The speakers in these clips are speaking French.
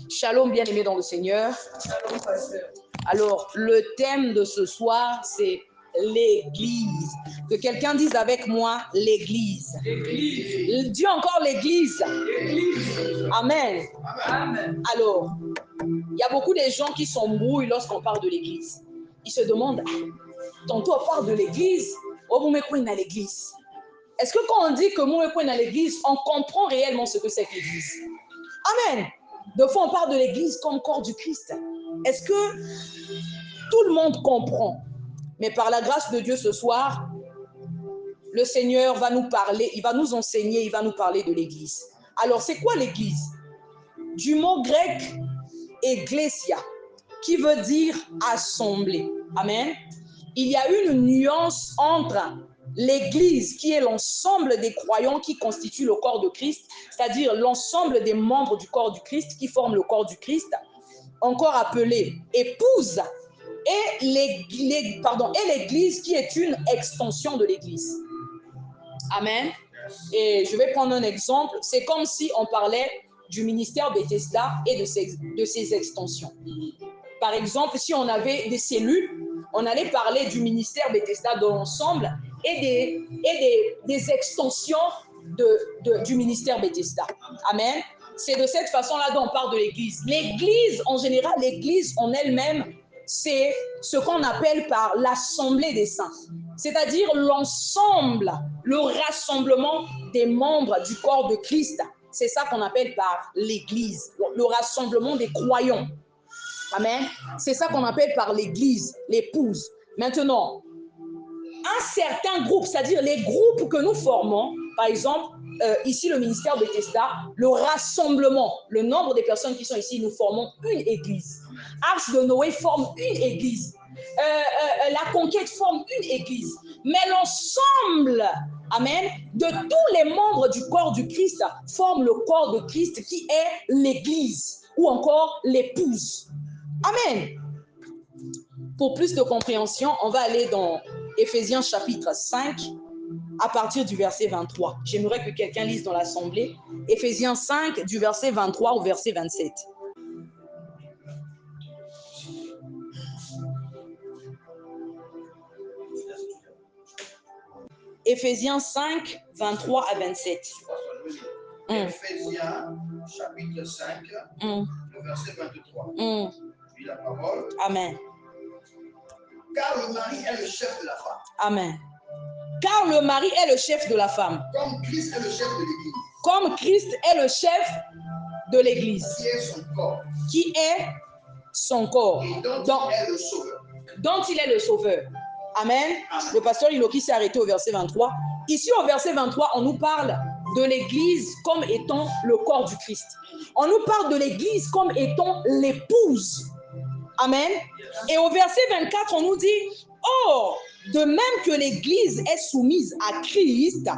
Shalom, bien-aimés dans le Seigneur. Shalom, pasteur. Alors, le thème de ce soir, c'est l'Église. Que quelqu'un dise avec moi, l'Église. L'église. Dis encore l'Église. L'église. Amen. Amen. Alors, il y a beaucoup de gens qui s'embrouillent lorsqu'on parle de l'Église. Ils se demandent, tantôt on parle de l'Église, oh, vous mettez dans l'Église. Est-ce que quand on dit que vous mettez dans l'Église, on comprend réellement ce que c'est que l'Église? Amen. De fois, on parle de l'Église comme corps du Christ. Est-ce que tout le monde comprend? Mais par la grâce de Dieu ce soir, le Seigneur va nous parler, il va nous enseigner, il va nous parler de l'Église. Alors, c'est quoi l'Église? Du mot grec « ecclesia » qui veut dire « assemblée ». Amen. Il y a une nuance entre l'Église qui est l'ensemble des croyants qui constituent le corps de Christ, c'est-à-dire l'ensemble des membres du corps du Christ qui forment le corps du Christ, encore appelé épouse, et l'Église qui est une extension de l'Église. Amen. Et je vais prendre un exemple. C'est comme si on parlait du ministère Bethesda et de ses extensions. Par exemple, si on avait des cellules, on allait parler du ministère Bethesda dans l'ensemble et des extensions du ministère Bethesda. Amen. C'est de cette façon-là dont on parle de l'Église. L'Église, en général, l'Église en elle-même, c'est ce qu'on appelle par l'assemblée des saints. C'est-à-dire l'ensemble, le rassemblement des membres du corps de Christ. C'est ça qu'on appelle par l'Église, le rassemblement des croyants. Amen. C'est ça qu'on appelle par l'Église, l'épouse. Maintenant, un certain groupe, c'est-à-dire les groupes que nous formons, par exemple, ici le ministère Bethesda, le rassemblement, le nombre de personnes qui sont ici, nous formons une église. Arche de Noé forme une église. La conquête forme une église. Mais l'ensemble, amen, de tous les membres du corps du Christ forme le corps de Christ qui est l'église ou encore l'épouse. Amen. Pour plus de compréhension, on va aller dans Éphésiens chapitre 5 à partir du verset 23. J'aimerais que quelqu'un lise dans l'assemblée Éphésiens 5 du verset 23 au verset 27. Éphésiens 5, 23 à 27. Éphésiens chapitre 5, le verset 23. Puis la parole. Amen. Car le mari est le chef de la femme. Amen. Car le mari est le chef de la femme. Comme Christ est le chef de l'Église. Comme Christ est le chef de l'Église. Qui est son corps. Qui est son corps. Et dont il est le sauveur. Dont il est le sauveur. Amen. Le pasteur Iloki s'est arrêté au verset 23. Ici, au verset 23, on nous parle de l'Église comme étant le corps du Christ. On nous parle de l'Église comme étant l'épouse. Amen. Et au verset 24, on nous dit, « Or, de même que l'Église est soumise à Christ,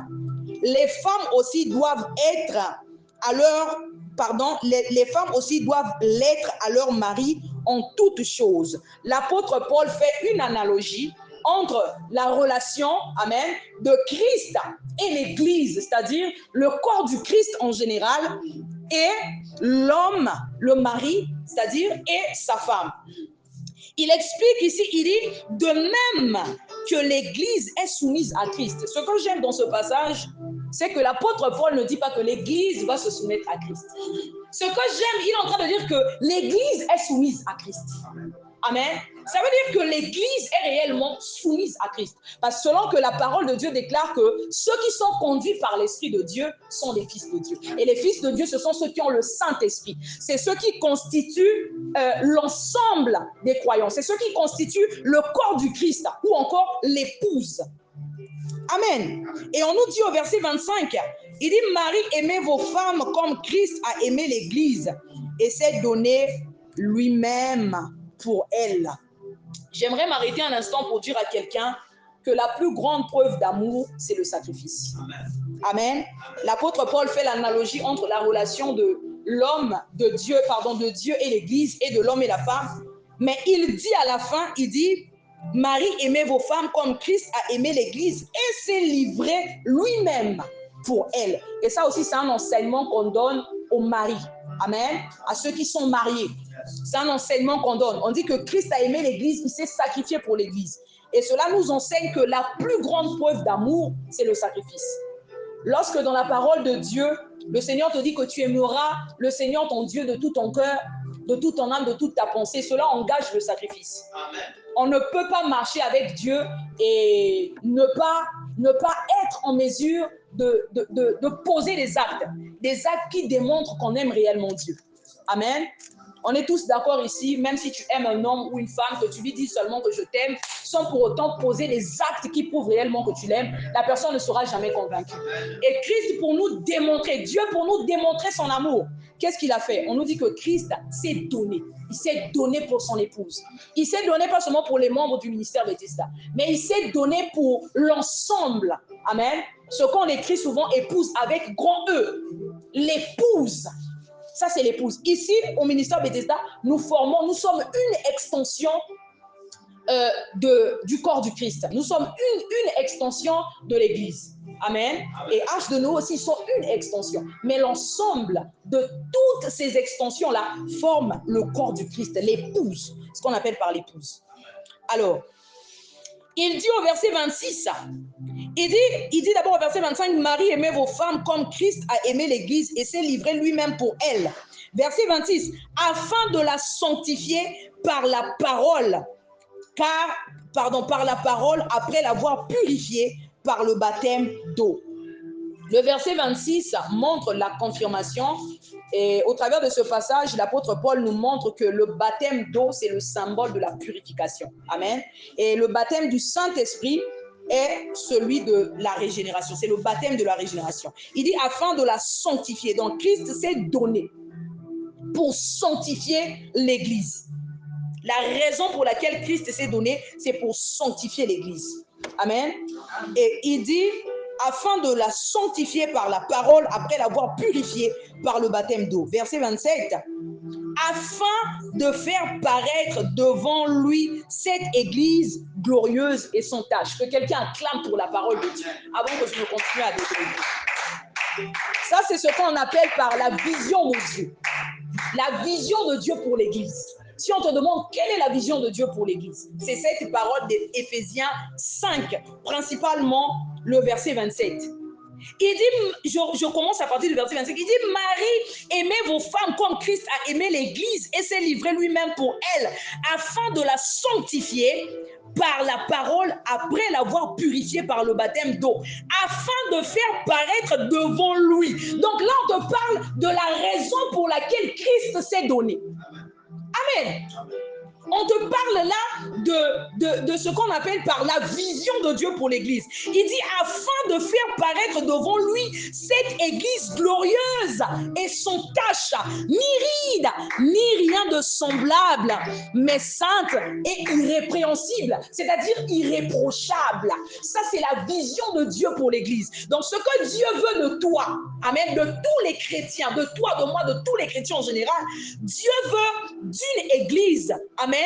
les femmes aussi doivent être à leur... les femmes aussi doivent l'être à leur mari en toutes choses. » L'apôtre Paul fait une analogie entre la relation, amen, de Christ et l'Église, c'est-à-dire le corps du Christ en général, et l'homme, le mari, c'est-à-dire et sa femme. Il explique ici, il dit, de même que l'Église est soumise à Christ. Ce que j'aime dans ce passage, c'est que l'apôtre Paul ne dit pas que l'Église va se soumettre à Christ. Ce que j'aime, il est en train de dire que l'Église est soumise à Christ. Amen. Ça veut dire que l'Église est réellement soumise à Christ. Parce que selon que la parole de Dieu déclare que ceux qui sont conduits par l'Esprit de Dieu sont les fils de Dieu. Et les fils de Dieu, ce sont ceux qui ont le Saint-Esprit. C'est ceux qui constituent l'ensemble des croyants. C'est ceux qui constituent le corps du Christ ou encore l'épouse. Amen. Et on nous dit au verset 25, il dit, « Marie, aimez vos femmes comme Christ a aimé l'Église et s'est donné lui-même pour elle. » J'aimerais m'arrêter un instant pour dire à quelqu'un que la plus grande preuve d'amour, c'est le sacrifice. Amen. L'apôtre Paul fait l'analogie entre la relation de l'homme, de Dieu et l'Église et de l'homme et la femme. Mais il dit à la fin, il dit, « Marie, aimez vos femmes comme Christ a aimé l'Église et s'est livré lui-même pour elle. » Et ça aussi, c'est un enseignement qu'on donne aux maris. Amen. À ceux qui sont mariés. C'est un enseignement qu'on donne. On dit que Christ a aimé l'Église, il s'est sacrifié pour l'Église. Et cela nous enseigne que la plus grande preuve d'amour, c'est le sacrifice. Lorsque dans la parole de Dieu, le Seigneur te dit que tu aimeras le Seigneur ton Dieu de tout ton cœur, de toute ton âme, de toute ta pensée, cela engage le sacrifice. Amen. On ne peut pas marcher avec Dieu et ne pas être en mesure de poser des actes qui démontrent qu'on aime réellement Dieu. Amen. On est tous d'accord ici, même si tu aimes un homme ou une femme, que tu lui dis seulement que je t'aime, sans pour autant poser les actes qui prouvent réellement que tu l'aimes, la personne ne sera jamais convaincue. Et Christ, pour nous démontrer, Dieu pour nous démontrer son amour, qu'est-ce qu'il a fait? On nous dit que Christ s'est donné. Il s'est donné pour son épouse. Il s'est donné pas seulement pour les membres du ministère Bethesda, mais il s'est donné pour l'ensemble. Amen. Ce qu'on écrit souvent épouse avec grand E. L'épouse. Ça, c'est l'épouse. Ici, au ministère Bethesda, nous sommes une extension du corps du Christ. Nous sommes une extension de l'Église. Amen. Et H de nous aussi sont une extension. Mais l'ensemble de toutes ces extensions-là forment le corps du Christ, l'épouse, ce qu'on appelle par l'épouse. Alors, il dit au verset 26, il dit d'abord au verset 25, Marie, aimez vos femmes comme Christ a aimé l'Église et s'est livré lui-même pour elle. Verset 26, afin de la sanctifier par la parole, par la parole après l'avoir purifiée par le baptême d'eau. Le verset 26 montre la confirmation et au travers de ce passage, l'apôtre Paul nous montre que le baptême d'eau, c'est le symbole de la purification. Amen. Et le baptême du Saint-Esprit est celui de la régénération. C'est le baptême de la régénération. Il dit afin de la sanctifier. Donc Christ s'est donné pour sanctifier l'Église. La raison pour laquelle Christ s'est donné, c'est pour sanctifier l'Église. Amen. Et il dit afin de la sanctifier par la parole après l'avoir purifiée par le baptême d'eau. Verset 27. Afin de faire paraître devant lui cette Église glorieuse et sans tache. Que quelqu'un acclame pour la parole de Dieu avant que je ne continue à décrire. Ça, c'est ce qu'on appelle par la vision de Dieu. La vision de Dieu pour l'Église. Si on te demande quelle est la vision de Dieu pour l'Église, c'est cette parole d'Éphésiens 5, principalement le verset 27. Il dit, je commence à partir du verset 25, il dit, Marie, aimez vos femmes comme Christ a aimé l'Église et s'est livré lui-même pour elle, afin de la sanctifier par la parole après l'avoir purifiée par le baptême d'eau, afin de faire paraître devant lui. Donc là, on te parle de la raison pour laquelle Christ s'est donné. Amen. On te parle là de ce qu'on appelle par la vision de Dieu pour l'Église. Il dit afin de faire paraître devant lui cette Église glorieuse et sans tache, ni ride, ni rien de semblable, mais sainte et irrépréhensible, c'est-à-dire irréprochable. Ça, c'est la vision de Dieu pour l'Église. Donc, ce que Dieu veut de toi, amen, de tous les chrétiens, de toi, de moi, de tous les chrétiens en général, Dieu veut d'une Église, amen,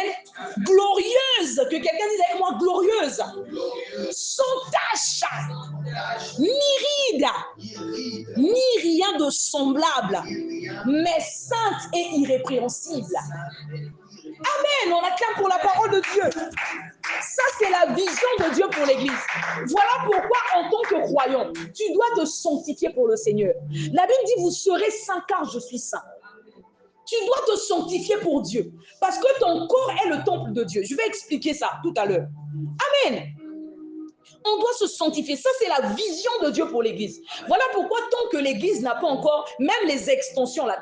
glorieuse, que quelqu'un dise avec moi, glorieuse, sans tache, ni ride, ni rien de semblable, mais sainte et irrépréhensible. Amen, on acclame pour la parole de Dieu. Ça, c'est la vision de Dieu pour l'Église. Voilà pourquoi, en tant que croyant, tu dois te sanctifier pour le Seigneur. La Bible dit, vous serez saints car je suis saint. Tu dois te sanctifier pour Dieu. Parce que ton corps est le temple de Dieu. Je vais expliquer ça tout à l'heure. Amen. On doit se sanctifier. Ça, c'est la vision de Dieu pour l'Église. Voilà pourquoi, tant que l'Église n'a pas encore, même les extensions là,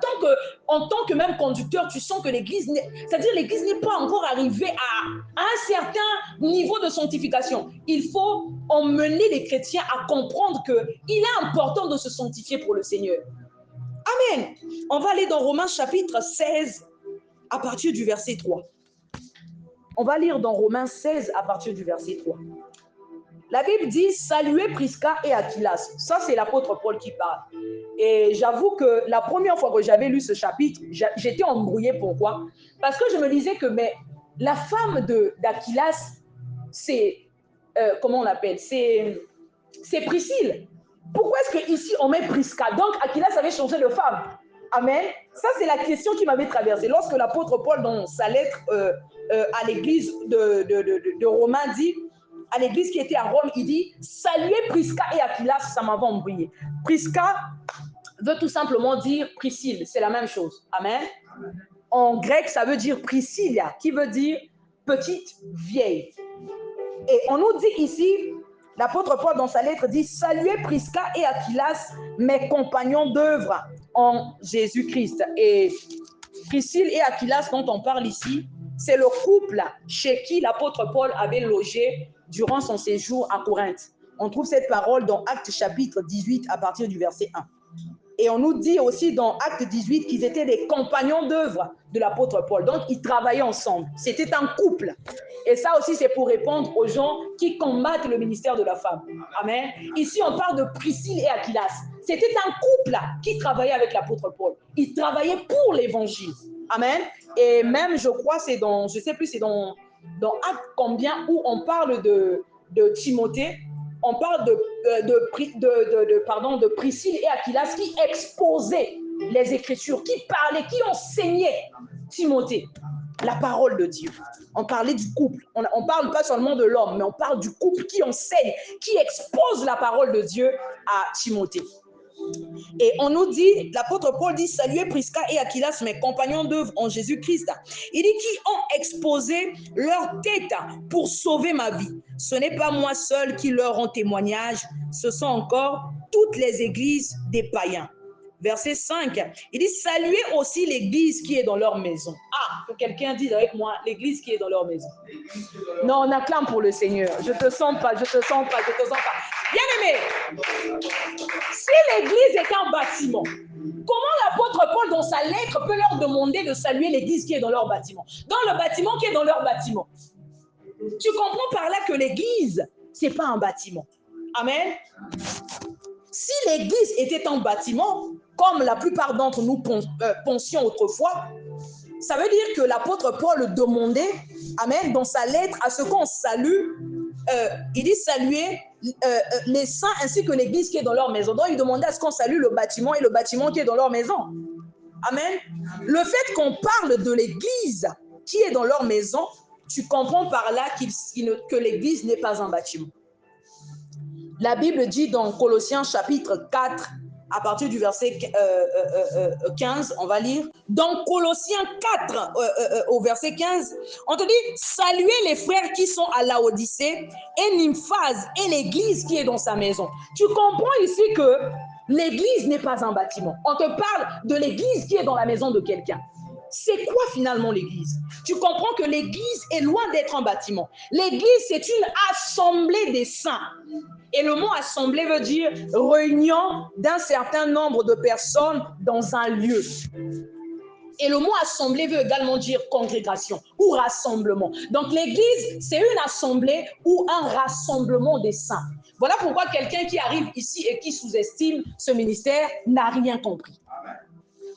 en tant que même conducteur, tu sens que l'Église, c'est-à-dire l'Église n'est pas encore arrivée à un certain niveau de sanctification. Il faut emmener les chrétiens à comprendre qu'il est important de se sanctifier pour le Seigneur. Amen. On va aller dans Romains chapitre 16 à partir du verset 3. On va lire dans Romains 16 à partir du verset 3. La Bible dit, saluez Prisca et Aquilas. Ça, c'est l'apôtre Paul qui parle. Et j'avoue que la première fois que j'avais lu ce chapitre, j'étais embrouillée. Pourquoi? Parce que je me disais que la femme d'Aquilas, c'est, comment on l'appelle? C'est Priscille. Pourquoi est-ce qu'ici on met Prisca? Donc Aquilas avait changé de femme. Amen. Ça, c'est la question qui m'avait traversée. Lorsque l'apôtre Paul, dans sa lettre à l'église de Romains, dit, à l'église qui était à Rome, il dit, saluez Prisca et Aquilas, ça m'avait embrouillé. Prisca veut tout simplement dire Priscille, c'est la même chose. Amen. En grec, ça veut dire Priscilla, qui veut dire petite vieille. Et on nous dit ici, l'apôtre Paul dans sa lettre dit, saluez Prisca et Aquilas, mes compagnons d'œuvre en Jésus-Christ. Et Priscille et Aquilas dont on parle ici, c'est le couple chez qui l'apôtre Paul avait logé durant son séjour à Corinthe. On trouve cette parole dans Actes chapitre 18 à partir du verset 1. Et on nous dit aussi dans Acte 18 qu'ils étaient des compagnons d'œuvre de l'apôtre Paul. Donc, ils travaillaient ensemble. C'était un couple. Et ça aussi, c'est pour répondre aux gens qui combattent le ministère de la femme. Amen. Ici, on parle de Priscille et Aquilas. C'était un couple qui travaillait avec l'apôtre Paul. Ils travaillaient pour l'évangile. Amen. Et même, je crois, c'est dans, je ne sais plus, c'est dans Acte combien où on parle de Timothée. On parle de Priscille et Aquilas qui exposaient les Écritures, qui parlaient, qui enseignaient Timothée la parole de Dieu. On parlait du couple. On ne parle pas seulement de l'homme, mais on parle du couple qui enseigne, qui expose la parole de Dieu à Timothée. Et on nous dit, l'apôtre Paul dit, saluez Prisca et Aquilas, mes compagnons d'œuvre en Jésus-Christ. Il dit qui ont exposé leur tête pour sauver ma vie. Ce n'est pas moi seul qui leur rend témoignage, ce sont encore toutes les églises des païens. Verset 5, il dit, saluez aussi l'église qui est dans leur maison. Ah, que quelqu'un dise avec moi, l'église qui est dans leur maison. Non, on acclame pour le Seigneur. Je te sens pas, je te sens pas, je te sens pas. Bien-aimé, si l'église est un bâtiment, comment l'apôtre Paul, dans sa lettre, peut leur demander de saluer l'église qui est dans leur bâtiment? Dans le bâtiment qui est dans leur bâtiment. Tu comprends par là que l'église, ce n'est pas un bâtiment. Amen. Si l'église était un bâtiment, comme la plupart d'entre nous pensions autrefois, ça veut dire que l'apôtre Paul demandait, amen, dans sa lettre, à ce qu'on salue, il dit saluer les saints ainsi que l'église qui est dans leur maison. Donc il demandait à ce qu'on salue le bâtiment et le bâtiment qui est dans leur maison. Amen. Le fait qu'on parle de l'église qui est dans leur maison, tu comprends par là que l'église n'est pas un bâtiment. La Bible dit dans Colossiens chapitre 4, à partir du verset 15, on va lire. Dans Colossiens 4, au verset 15, on te dit, saluez les frères qui sont à Laodicée et Nymphase et l'église qui est dans sa maison. Tu comprends ici que l'église n'est pas un bâtiment. On te parle de l'église qui est dans la maison de quelqu'un. C'est quoi finalement l'église? Tu comprends que l'église est loin d'être un bâtiment. L'église, c'est une assemblée des saints. Et le mot assemblée veut dire réunion d'un certain nombre de personnes dans un lieu. Et le mot assemblée veut également dire congrégation ou rassemblement. Donc l'église, c'est une assemblée ou un rassemblement des saints. Voilà pourquoi quelqu'un qui arrive ici et qui sous-estime ce ministère n'a rien compris.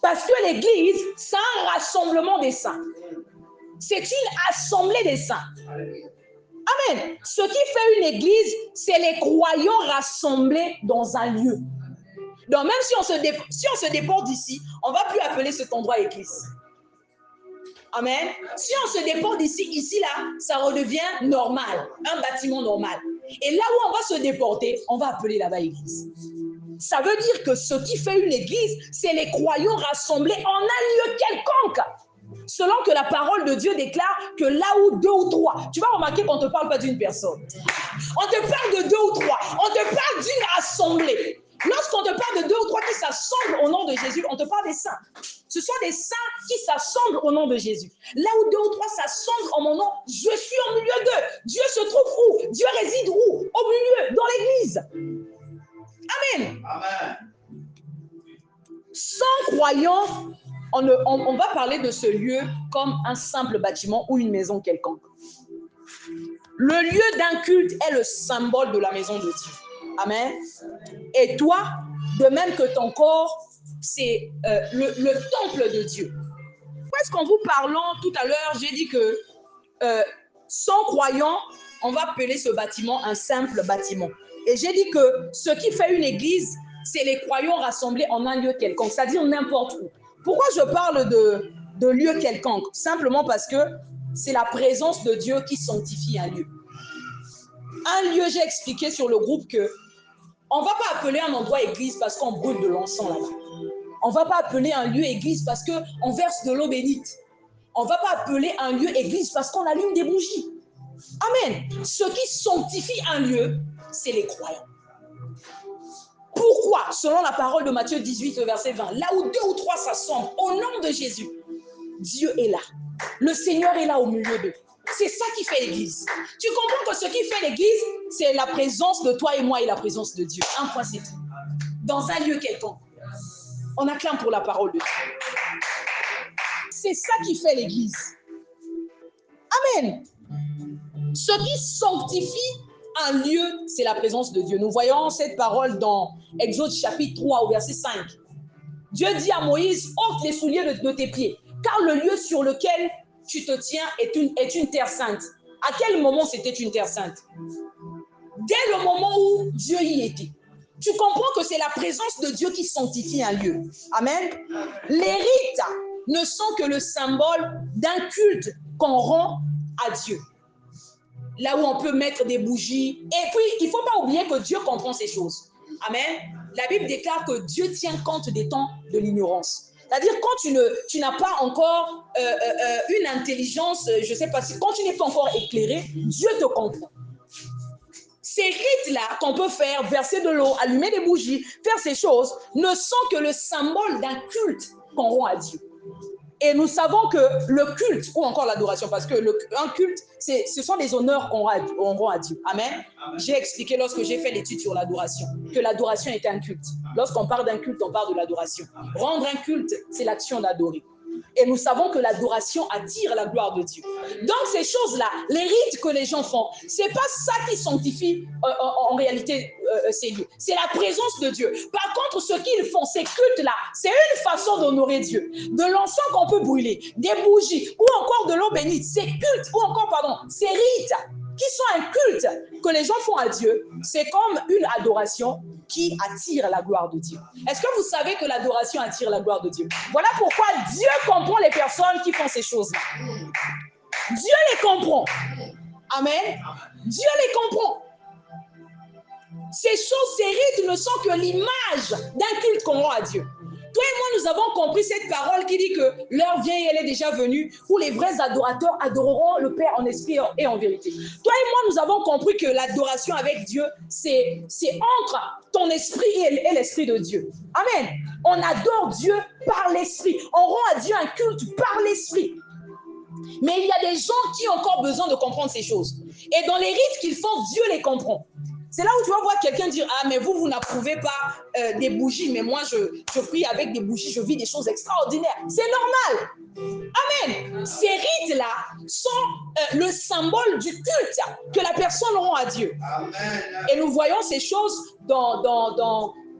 Parce que l'église, c'est un rassemblement des saints. C'est une assemblée des saints. Amen. Ce qui fait une église, c'est les croyants rassemblés dans un lieu. Donc même si on se déporte d'ici, on ne va plus appeler cet endroit église. Amen. Si on se déporte ici, là, ça redevient normal, un bâtiment normal. Et là où on va se déporter, on va appeler là-bas église. Ça veut dire que ce qui fait une église, c'est les croyants rassemblés en un lieu quelconque. Selon que la parole de Dieu déclare que là où 2 ou 3, tu vas remarquer qu'on ne te parle pas d'une personne. On te parle de 2 ou 3, on te parle d'une assemblée. Lorsqu'on te parle de 2 ou 3 qui s'assemblent au nom de Jésus, on te parle des saints. Ce sont des saints qui s'assemblent au nom de Jésus. Là où 2 ou 3 s'assemblent en mon nom, je suis au milieu d'eux. Dieu se trouve où? Dieu réside où? Au milieu, dans l'église. Amen. Amen. Sans croyants, on va parler de ce lieu comme un simple bâtiment ou une maison quelconque. Le lieu d'un culte est le symbole de la maison de Dieu. Amen. Et toi, de même que ton corps, c'est le temple de Dieu. Parce qu'en vous parlant tout à l'heure, j'ai dit que sans croyants, on va appeler ce bâtiment un simple bâtiment. Et j'ai dit que ce qui fait une église, c'est les croyants rassemblés en un lieu quelconque, c'est-à-dire n'importe où. Pourquoi je parle de lieu quelconque? Simplement parce que c'est la présence de Dieu qui sanctifie un lieu. Un lieu, j'ai expliqué sur le groupe que on ne va pas appeler un endroit église parce qu'on brûle de l'encens là-bas. On ne va pas appeler un lieu église parce qu'on verse de l'eau bénite. On ne va pas appeler un lieu église parce qu'on allume des bougies. Amen. Ce qui sanctifie un lieu, c'est les croyants. Pourquoi? Selon la parole de Matthieu 18, verset 20, là où 2 ou 3 s'assemblent au nom de Jésus, Dieu est là. Le Seigneur est là au milieu d'eux. C'est ça qui fait l'église. Tu comprends que ce qui fait l'église, c'est la présence de toi et moi et la présence de Dieu. Un point, c'est tout. Dans un lieu quelconque. On acclame pour la parole de Dieu. C'est ça qui fait l'église. Amen. Ce qui sanctifie un lieu, c'est la présence de Dieu. Nous voyons cette parole dans Exode chapitre 3 au verset 5. Dieu dit à Moïse, ôte les souliers de tes pieds, car le lieu sur lequel tu te tiens est une terre sainte. À quel moment c'était une terre sainte? Dès le moment où Dieu y était. Tu comprends que c'est la présence de Dieu qui sanctifie un lieu. Amen. Les rites ne sont que le symbole d'un culte qu'on rend à Dieu. Là où on peut mettre des bougies. Et puis, il ne faut pas oublier que Dieu comprend ces choses. Amen. La Bible déclare que Dieu tient compte des temps de l'ignorance. C'est-à-dire, quand tu n'as pas encore une intelligence, je ne sais pas si, quand tu n'es pas encore éclairé, Dieu te comprend. Ces rites-là qu'on peut faire, verser de l'eau, allumer des bougies, faire ces choses, ne sont que le symbole d'un culte qu'on rend à Dieu. Et nous savons que le culte, ou encore l'adoration, parce que un culte, ce sont des honneurs qu'on rend à Dieu. Amen. J'ai expliqué lorsque j'ai fait l'étude sur l'adoration, que l'adoration était un culte. Lorsqu'on parle d'un culte, on parle de l'adoration. Rendre un culte, c'est l'action d'adorer. Et nous savons que l'adoration attire la gloire de Dieu. Donc ces choses-là, les rites que les gens font, ce n'est pas ça qui sanctifie en réalité ces lieux. C'est la présence de Dieu. Par contre, ce qu'ils font, ces cultes-là, c'est une façon d'honorer Dieu. De l'encens qu'on peut brûler, des bougies ou encore de l'eau bénite. Ces cultes ou encore, ces rites qui sont un culte que les gens font à Dieu, c'est comme une adoration qui attire la gloire de Dieu. Est-ce que vous savez que l'adoration attire la gloire de Dieu? Voilà pourquoi Dieu comprend les personnes qui font ces choses-là. Dieu les comprend. Amen. Dieu les comprend. Ces choses, ces rites ne sont que l'image d'un culte qu'on rend à Dieu. Toi et moi, nous avons compris cette parole qui dit que l'heure vient et elle est déjà venue où les vrais adorateurs adoreront le Père en esprit et en vérité. Toi et moi, nous avons compris que l'adoration avec Dieu, c'est entre ton esprit et l'esprit de Dieu. Amen. On adore Dieu par l'esprit. On rend à Dieu un culte par l'esprit. Mais il y a des gens qui ont encore besoin de comprendre ces choses. Et dans les rites qu'ils font, Dieu les comprend. C'est là où tu vas voir quelqu'un dire « Ah, mais vous n'approuvez pas des bougies, mais moi, je prie avec des bougies, je vis des choses extraordinaires. » C'est normal. Amen. Ces rites-là sont le symbole du culte que la personne rend à Dieu. Amen. Et nous voyons ces choses dans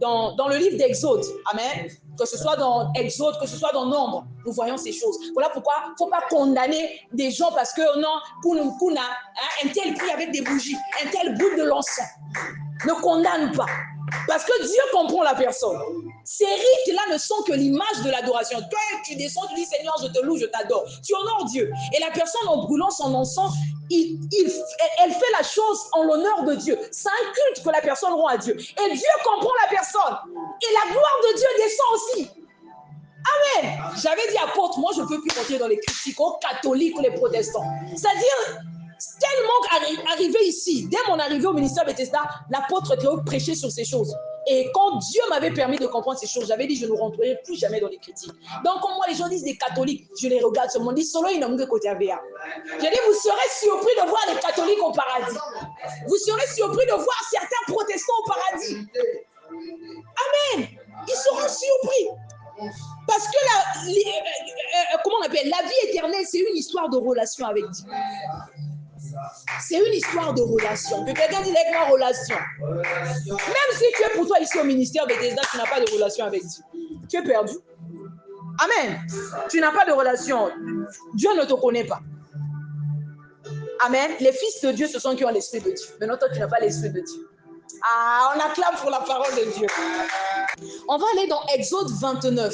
le livre d'Exode. Amen. Que ce soit dans Exode, que ce soit dans Nombre, nous voyons ces choses. Voilà pourquoi il ne faut pas condamner des gens parce que non, un tel prie avec des bougies, un tel brûle de l'encens. Ne condamne pas. Parce que Dieu comprend la personne. Ces rites-là ne sont que l'image de l'adoration. Toi, tu descends, tu dis Seigneur, je te loue, je t'adore. Tu honores Dieu. Et la personne, en brûlant son encens, elle fait la chose en l'honneur de Dieu. C'est un culte que la personne rend à Dieu. Et Dieu comprend la personne. Et la gloire de Dieu descend aussi. Amen. J'avais dit apôtre, moi je ne peux plus rentrer dans les critiques aux catholiques ou les protestants. C'est-à-dire, tellement arrivé ici, dès mon arrivée au ministère Bethesda, l'apôtre Théo prêchait sur ces choses. Et quand Dieu m'avait permis de comprendre ces choses, j'avais dit je ne rentrerai plus jamais dans les critiques. Donc quand moi les gens disent des catholiques, je les regarde seulement, ils disent solo ils n'ont que côté AVA. J'ai dit vous serez surpris de voir les catholiques au paradis. Vous serez surpris de voir certains protestants au paradis. Amen. Ils seront surpris. Parce que comment on appelle, la vie éternelle, c'est une histoire de relation avec Dieu. C'est une histoire de relation. Que quelqu'un dise avec moi relation. Même si tu es pour toi ici au ministère Bethesda, tu n'as pas de relation avec Dieu. Tu es perdu. Amen. Tu n'as pas de relation. Dieu ne te connaît pas. Amen. Les fils de Dieu, ce sont qui ont l'esprit de Dieu. Maintenant, toi, tu n'as pas l'esprit de Dieu. Ah, on acclame pour la parole de Dieu. On va aller dans Exode 29.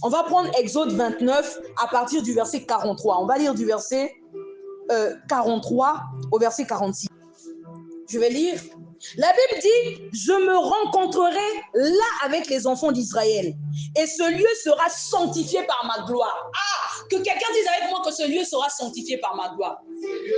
On va prendre Exode 29 à partir du verset 43. On va lire du verset 43 au verset 46. Je vais lire. La Bible dit, je me rencontrerai là avec les enfants d'Israël et ce lieu sera sanctifié par ma gloire. Ah, que quelqu'un dise avec moi que ce lieu sera sanctifié par ma gloire.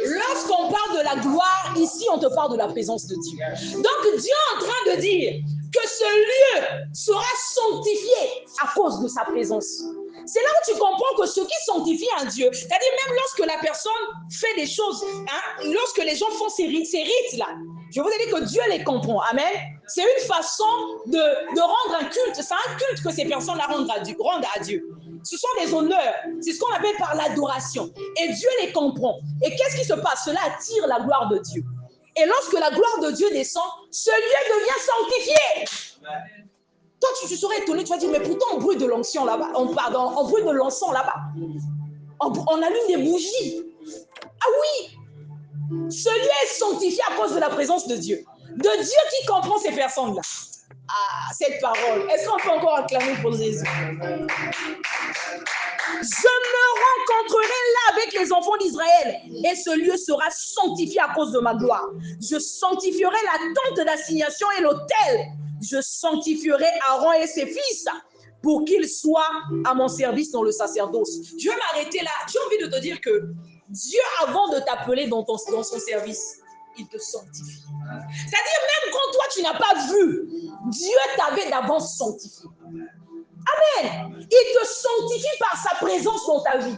Lorsqu'on parle de la gloire, ici on te parle de la présence de Dieu. Donc Dieu est en train de dire que ce lieu sera sanctifié à cause de sa présence. C'est là où tu comprends que ce qui sanctifie un Dieu, c'est-à-dire même lorsque la personne fait des choses, hein, lorsque les gens font ces rites-là, je vous ai dit que Dieu les comprend. Amen. C'est une façon de rendre un culte. C'est un culte que ces personnes-là rendent à Dieu. Ce sont des honneurs. C'est ce qu'on appelle par l'adoration. Et Dieu les comprend. Et qu'est-ce qui se passe? Cela attire la gloire de Dieu. Et lorsque la gloire de Dieu descend, ce lieu devient sanctifié. Toi, tu serais étonné, tu vas dire, mais pourtant on brûle de l'onction là-bas. On brûle de l'encens là-bas. On allume des bougies. Ah oui! Ce lieu est sanctifié à cause de la présence de Dieu. De Dieu qui comprend ces personnes-là. Ah, cette parole. Est-ce qu'on peut encore acclamer pour Jésus? Je me rencontrerai là avec les enfants d'Israël et ce lieu sera sanctifié à cause de ma gloire. Je sanctifierai la tente d'assignation et l'autel. Je sanctifierai Aaron et ses fils pour qu'ils soient à mon service dans le sacerdoce. Je vais m'arrêter là. J'ai envie de te dire que Dieu, avant de t'appeler dans son service, il te sanctifie. C'est-à-dire, même quand toi, tu n'as pas vu, Dieu t'avait d'avance sanctifié. Amen. Il te sanctifie par sa présence dans ta vie.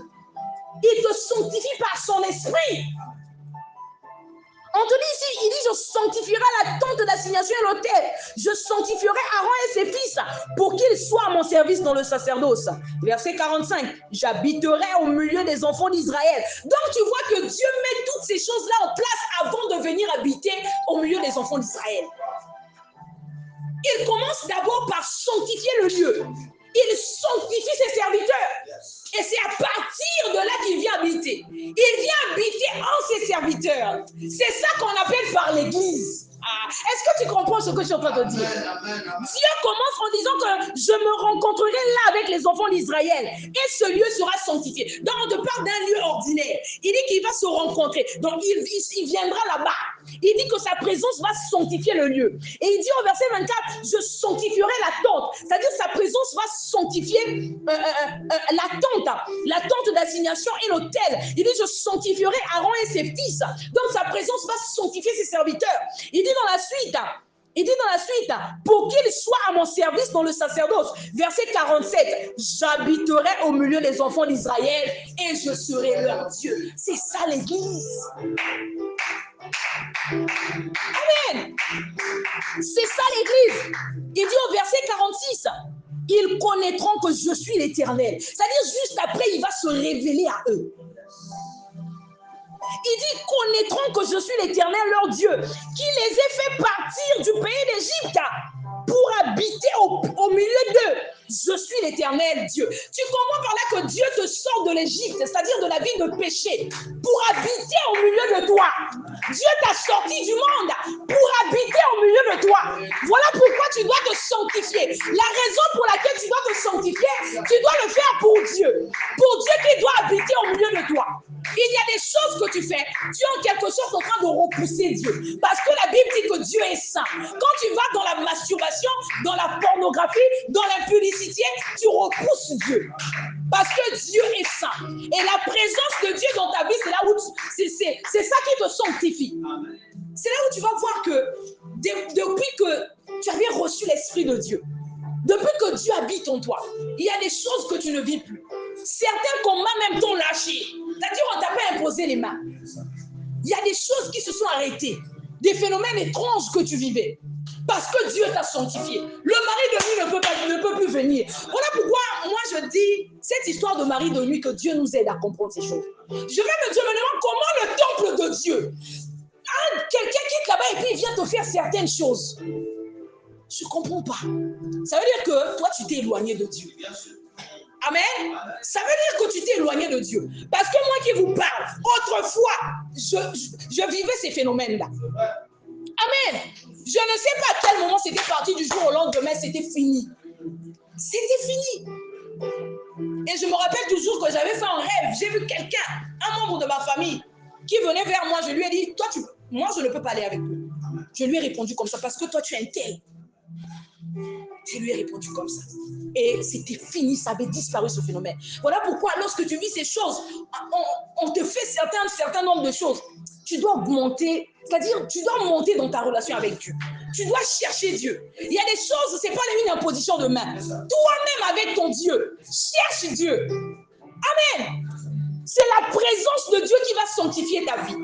Il te sanctifie par son esprit. On te dit ici, il dit, je sanctifierai la tente d'assignation et l'autel. Je sanctifierai Aaron et ses fils pour qu'ils soient à mon service dans le sacerdoce. Verset 45, j'habiterai au milieu des enfants d'Israël. Donc tu vois que Dieu met toutes ces choses-là en place avant de venir habiter au milieu des enfants d'Israël. Il commence d'abord par sanctifier le lieu. Il sanctifie ses serviteurs. Et c'est à partir de là qu'il vient habiter. Il vient habiter en ses serviteurs. C'est ça qu'on appelle par l'Église. Ah, est-ce que tu comprends ce que je suis en train de dire? Dieu commence en disant que je me rencontrerai là avec les enfants d'Israël et ce lieu sera sanctifié. Donc on te parle d'un lieu ordinaire. Il dit qu'il va se rencontrer. Donc il viendra là-bas. Il dit que sa présence va sanctifier le lieu. Et il dit au verset 24, je sanctifierai la tente. C'est-à-dire sa présence va sanctifier la tente d'assignation et l'autel. Il dit je sanctifierai Aaron et ses fils. Donc sa présence va sanctifier ses serviteurs. Il dit dans la suite, pour qu'ils soient à mon service dans le sacerdoce. Verset 47, j'habiterai au milieu des enfants d'Israël et je serai leur Dieu. C'est ça l'Église. Amen. C'est ça l'Église. Il dit au verset 46, ils connaîtront que je suis l'Éternel. C'est-à-dire juste après, il va se révéler à eux. Il dit, connaîtront que je suis l'Éternel leur Dieu, qui les ai fait partir du pays d'Égypte pour habiter au milieu d'eux. Je suis l'Éternel Dieu. Tu comprends par là que Dieu te sort de l'Égypte, c'est-à-dire de la vie de péché, pour habiter au milieu de toi. Dieu t'a sorti du monde pour habiter au milieu de toi. Voilà pourquoi tu dois te sanctifier. La raison pour laquelle tu dois te sanctifier, tu dois le faire pour Dieu. Pour Dieu qui doit habiter au milieu de toi. Il y a des choses que tu fais, tu es en quelque sorte en train de repousser Dieu. Parce que la Bible dit que Dieu est saint. Quand tu vas dans la masturbation, dans la pornographie, dans l'impudicité, tu repousses Dieu. Parce que Dieu est saint. Et la présence de Dieu dans ta vie, c'est là où c'est ça qui te sanctifie. C'est là où tu vas voir que depuis que tu avais reçu l'Esprit de Dieu, depuis que Dieu habite en toi, il y a des choses que tu ne vis plus. Certains combats même t'ont lâché. C'est-à-dire on t'a pas imposé les mains. Il y a des choses qui se sont arrêtées. Des phénomènes étranges que tu vivais. Parce que Dieu t'a sanctifié. Le mari de nuit ne peut plus venir. Voilà pourquoi moi je dis cette histoire de mari de nuit, que Dieu nous aide à comprendre ces choses. Je me demande comment le temple de Dieu, quelqu'un quitte là-bas et puis il vient te faire certaines choses. Je ne comprends pas. Ça veut dire que toi tu t'es éloigné de Dieu. Amen. Ça veut dire que tu t'es éloigné de Dieu. Parce que moi qui vous parle, autrefois, je vivais ces phénomènes-là. Amen. Je ne sais pas à quel moment c'était parti du jour au lendemain, c'était fini. C'était fini. Et je me rappelle toujours que j'avais fait un rêve. J'ai vu quelqu'un, un membre de ma famille, qui venait vers moi. Je lui ai dit, toi, moi, je ne peux pas aller avec toi. Je lui ai répondu comme ça, parce que toi, tu es un tel. Je lui ai répondu comme ça. Et c'était fini, ça avait disparu ce phénomène. Voilà pourquoi, lorsque tu vis ces choses, on te fait certain nombre de choses. Tu dois augmenter, c'est-à-dire, tu dois monter dans ta relation avec Dieu. Tu dois chercher Dieu. Il y a des choses, ce n'est pas une imposition de main. Toi-même avec ton Dieu, cherche Dieu. Amen. C'est la présence de Dieu qui va sanctifier ta vie.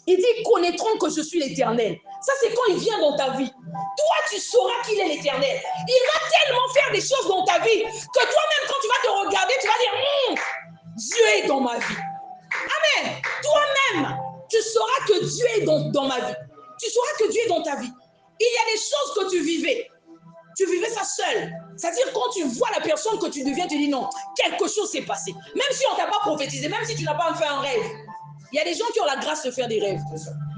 Il dit, ils connaîtront que je suis l'Éternel. Ça, c'est quand il vient dans ta vie. Toi, tu sauras qu'il est l'Éternel. Il va tellement faire des choses dans ta vie que toi-même, quand tu vas te regarder, tu vas dire, Dieu est dans ma vie. Amen. Toi-même, tu sauras que Dieu est dans ma vie. Tu sauras que Dieu est dans ta vie. Il y a des choses que tu vivais. Tu vivais ça seul. C'est-à-dire quand tu vois la personne que tu deviens, tu dis non, quelque chose s'est passé. Même si on ne t'a pas prophétisé, même si tu n'as pas fait un rêve. Il y a des gens qui ont la grâce de faire des rêves.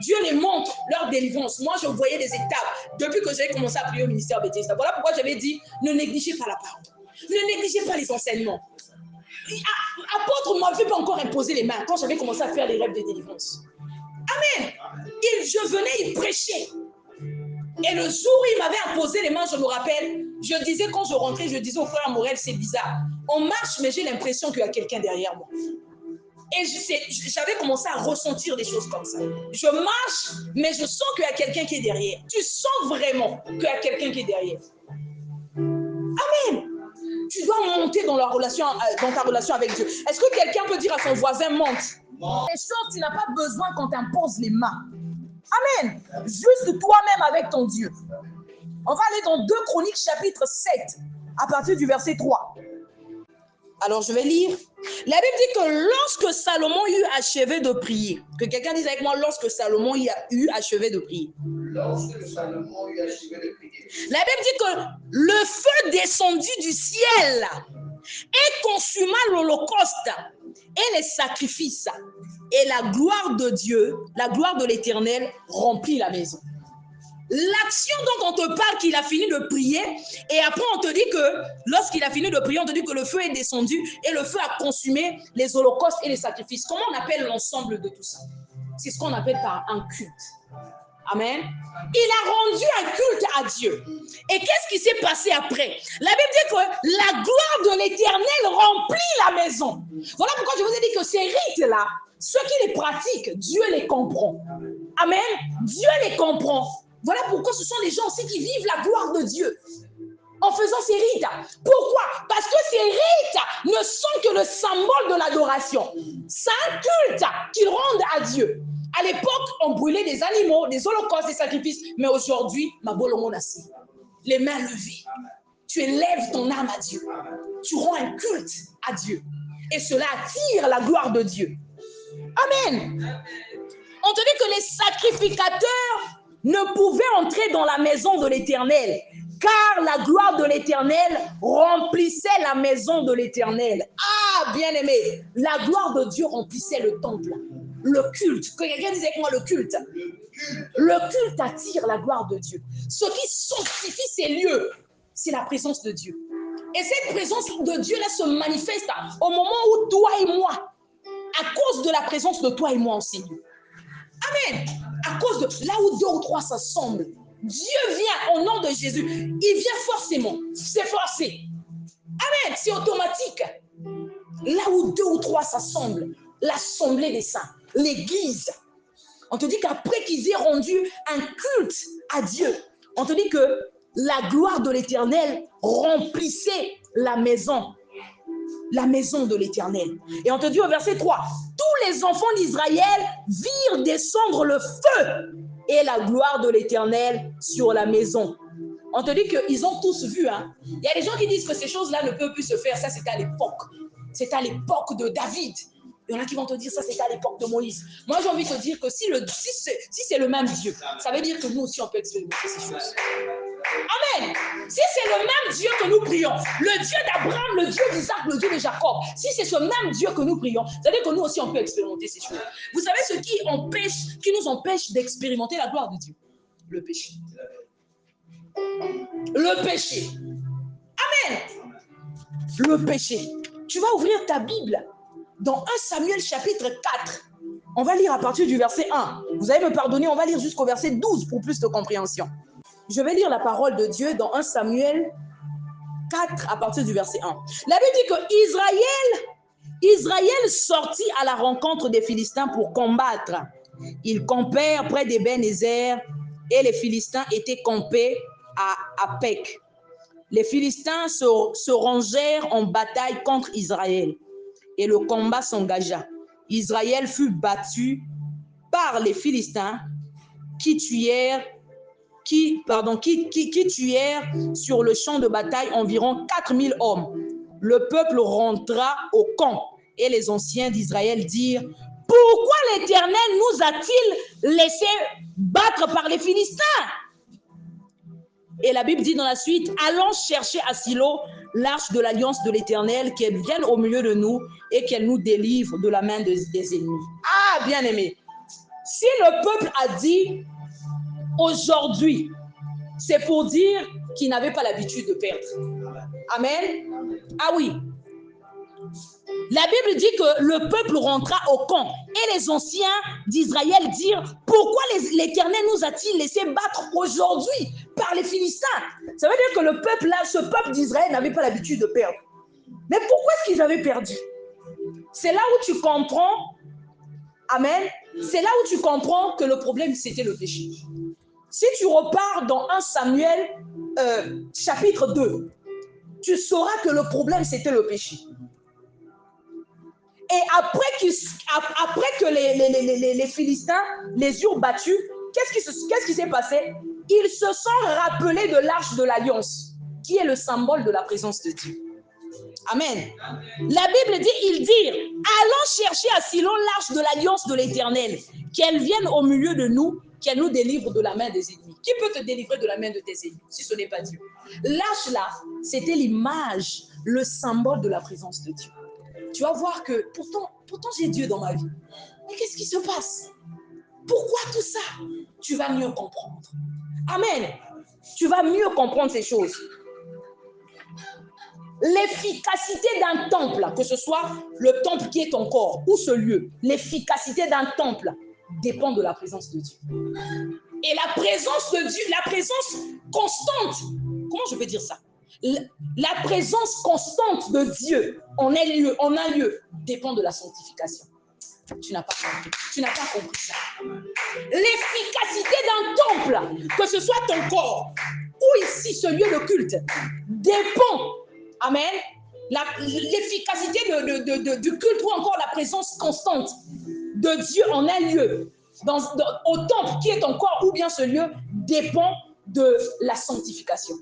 Dieu les montre leur délivrance. Moi, je voyais des étapes depuis que j'ai commencé à prier au ministère Bethesda. Voilà pourquoi j'avais dit, ne négligez pas la parole. Ne négligez pas les enseignements. Apôtre ne m'avait pas encore imposé les mains quand j'avais commencé à faire les rêves de délivrance. Amen. Je venais, il prêchait. Et le jour où il m'avait imposé les mains, je me rappelle, je disais quand je rentrais, je disais au frère Morel, c'est bizarre. On marche, mais j'ai l'impression qu'il y a quelqu'un derrière moi. Et j'avais commencé à ressentir des choses comme ça. Je marche, mais je sens qu'il y a quelqu'un qui est derrière. Tu sens vraiment qu'il y a quelqu'un qui est derrière. Amen. Tu dois monter dans ta relation avec Dieu. Est-ce que quelqu'un peut dire à son voisin, monte? Les choses, tu n'as pas besoin qu'on t'impose les mains. Amen. Juste toi-même avec ton Dieu. On va aller dans 2 Chroniques chapitre 7, à partir du verset 3. Alors, je vais lire. La Bible dit que lorsque Salomon eut achevé de prier, que quelqu'un dise avec moi, lorsque Salomon eut achevé de prier. Lorsque Salomon eut achevé de prier. La Bible dit que le feu descendit du ciel et consuma l'holocauste et les sacrifices. Et la gloire de Dieu, la gloire de l'Éternel remplit la maison. L'action dont on te parle qu'il a fini de prier, et après on te dit que lorsqu'il a fini de prier, on te dit que le feu est descendu et le feu a consumé les holocaustes et les sacrifices. Comment on appelle l'ensemble de tout ça? C'est ce qu'on appelle par un culte. Amen. Il a rendu un culte à Dieu. Et qu'est-ce qui s'est passé après? La Bible dit que la gloire de l'Éternel remplit la maison. Voilà pourquoi je vous ai dit que ces rites-là, ceux qui les pratiquent, Dieu les comprend. Amen. Dieu les comprend. Voilà pourquoi ce sont les gens aussi qui vivent la gloire de Dieu en faisant ces rites. Pourquoi? Parce que ces rites ne sont que le symbole de l'adoration. C'est un culte qu'ils rendent à Dieu. À l'époque, on brûlait des animaux, des holocaustes, des sacrifices. Mais aujourd'hui, ma bolomon-assi, les mains levées. Tu élèves ton âme à Dieu. Tu rends un culte à Dieu. Et cela attire la gloire de Dieu. Amen. On te dit que les sacrificateurs ne pouvaient entrer dans la maison de l'Éternel, car la gloire de l'Éternel remplissait la maison de l'Éternel. Ah, bien-aimé, la gloire de Dieu remplissait le temple, le culte. Que quelqu'un dise avec moi le culte. Le culte attire la gloire de Dieu. Ce qui sanctifie ces lieux, c'est la présence de Dieu. Et cette présence de Dieu là se manifeste au moment où toi et moi, à cause de la présence de toi et moi aussi. Amen. À cause de là où 2 ou 3 s'assemblent, Dieu vient au nom de Jésus. Il vient forcément. C'est forcé. Amen. C'est automatique. Là où 2 ou 3 s'assemblent, l'assemblée des saints, l'église. On te dit qu'après qu'ils aient rendu un culte à Dieu, on te dit que la gloire de l'Éternel remplissait la maison de l'Éternel. Et on te dit au verset 3, tous les enfants d'Israël virent descendre le feu et la gloire de l'Éternel sur la maison. On te dit qu'ils ont tous vu. Hein. Il y a des gens qui disent que ces choses-là ne peuvent plus se faire. Ça, c'était à l'époque. C'était à l'époque de David. Il y en a qui vont te dire ça, c'était à l'époque de Moïse. Moi, j'ai envie de te dire que si c'est le même Dieu, ça veut dire que nous aussi, on peut expérimenter ces choses. Amen. Si c'est le même Dieu que nous prions, le Dieu d'Abraham, le Dieu d'Isaac, le Dieu de Jacob, si c'est ce même Dieu que nous prions, ça veut dire que nous aussi, on peut expérimenter ces choses. Vous savez ce qui nous empêche d'expérimenter la gloire de Dieu? Le péché. Le péché. Amen. le péché. Tu vas ouvrir ta Bible dans 1 Samuel chapitre 4. On va lire à partir du verset 1. Vous allez me pardonner, on va lire jusqu'au verset 12 pour plus de compréhension. Je vais lire la parole de Dieu dans 1 Samuel 4 à partir du verset 1. La Bible dit que Israël sortit à la rencontre des Philistins pour combattre. Ils campèrent près d'Ebenezer et les Philistins étaient campés à Pek. Les Philistins se rangèrent en bataille contre Israël et le combat s'engagea. Israël fut battu par les Philistins qui tuèrent sur le champ de bataille environ 4000 hommes. Le peuple rentra au camp et les anciens d'Israël dirent: pourquoi l'Éternel nous a-t-il laissé battre par les Philistins? Et la Bible dit dans la suite: allons chercher à Silo l'arche de l'alliance de l'Éternel, qu'elle vienne au milieu de nous et qu'elle nous délivre de la main des ennemis. Ah, bien aimé, si le peuple a dit aujourd'hui, c'est pour dire qu'il n'avait pas l'habitude de perdre. Amen. Ah oui. La Bible dit que le peuple rentra au camp et les anciens d'Israël dirent: pourquoi l'Éternel nous a-t-il laissé battre aujourd'hui par les Philistins? Ça veut dire que le peuple là, ce peuple d'Israël n'avait pas l'habitude de perdre. Mais pourquoi est-ce qu'ils avaient perdu? C'est là où tu comprends, amen, c'est là où tu comprends que le problème c'était le péché. Si tu repars dans 1 Samuel chapitre 2, tu sauras que le problème c'était le péché. Et après que les Philistins les eurent battus, qu'est-ce qui s'est passé? Ils se sont rappelés de l'arche de l'alliance, qui est le symbole de la présence de Dieu. Amen. La Bible dit, ils dirent: allons chercher à Silo l'arche de l'alliance de l'Éternel, qu'elle vienne au milieu de nous, qu'elle nous délivre de la main des ennemis. Qui peut te délivrer de la main de tes ennemis, si ce n'est pas Dieu? L'arche là, c'était l'image, le symbole de la présence de Dieu. Tu vas voir que pourtant j'ai Dieu dans ma vie. Mais qu'est-ce qui se passe? Pourquoi tout ça? Tu vas mieux comprendre. Amen. Tu vas mieux comprendre ces choses. L'efficacité d'un temple, que ce soit le temple qui est ton corps ou ce lieu, l'efficacité d'un temple dépend de la présence de Dieu. Et la présence de Dieu, la présence constante, comment je peux dire ça? La présence constante de Dieu en un lieu dépend de la sanctification. Tu n'as pas compris. Tu n'as pas compris ça. L'efficacité d'un temple, que ce soit ton corps ou ici ce lieu de culte, dépend, amen, l'efficacité du culte ou encore la présence constante de Dieu en un lieu, au temple qui est ton corps ou bien ce lieu, dépend de la sanctification.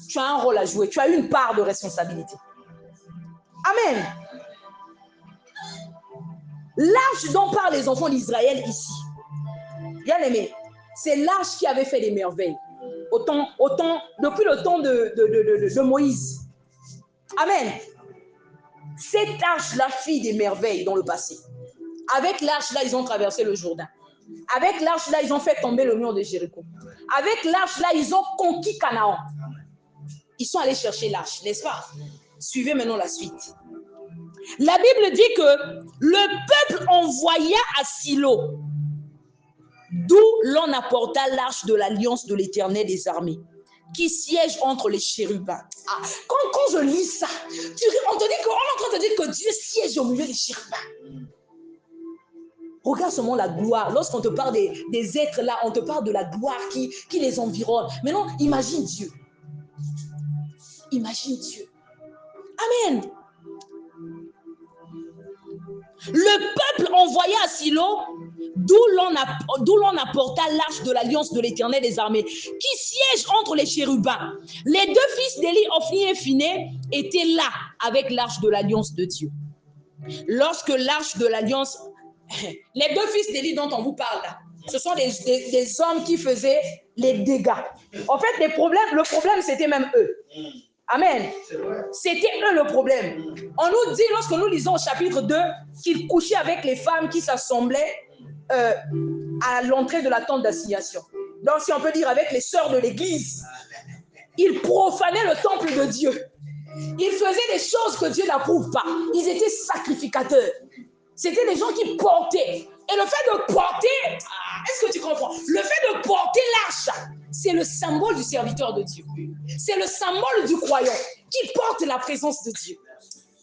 Tu as un rôle à jouer, tu as une part de responsabilité. Amen. L'arche dont parlent les enfants d'Israël ici, bien aimé, c'est l'arche qui avait fait des merveilles depuis le temps de Moïse. Amen. Cette arche-là fit des merveilles dans le passé. Avec l'arche-là, ils ont traversé le Jourdain. Avec l'arche-là, ils ont fait tomber le mur de Jéricho. Avec l'arche-là, ils ont conquis Canaan. Ils sont allés chercher l'arche, n'est-ce pas? Suivez maintenant la suite. La Bible dit que le peuple envoya à Silo, d'où l'on apporta l'arche de l'alliance de l'Éternel des armées, qui siège entre les chérubins. Ah, quand je lis ça, on te dit qu'on est en train de dire que Dieu siège au milieu des chérubins. Regarde seulement la gloire. Lorsqu'on te parle des êtres là, on te parle de la gloire qui les environne. Maintenant, imagine Dieu. Imagine Dieu. Amen. Le peuple envoya à Silo, d'où l'on apporta l'arche de l'alliance de l'Éternel des armées, qui siège entre les chérubins. Les deux fils d'Élie, Ophni et Phiné, étaient là avec l'arche de l'alliance de Dieu. Lorsque l'arche de l'alliance, les deux fils d'Élie dont on vous parle là, ce sont des hommes qui faisaient les dégâts. En fait, le problème c'était même eux. Amen. C'était eux le problème. On nous dit, lorsque nous lisons au chapitre 2, qu'ils couchaient avec les femmes qui s'assemblaient à l'entrée de la tente d'assignation. Donc, si on peut dire avec les sœurs de l'église, ils profanaient le temple de Dieu. Ils faisaient des choses que Dieu n'approuve pas. Ils étaient sacrificateurs. C'était des gens qui portaient. Et le fait de porter, est-ce que tu comprends? Le fait de porter l'arche, c'est le symbole du serviteur de Dieu. C'est le symbole du croyant qui porte la présence de Dieu.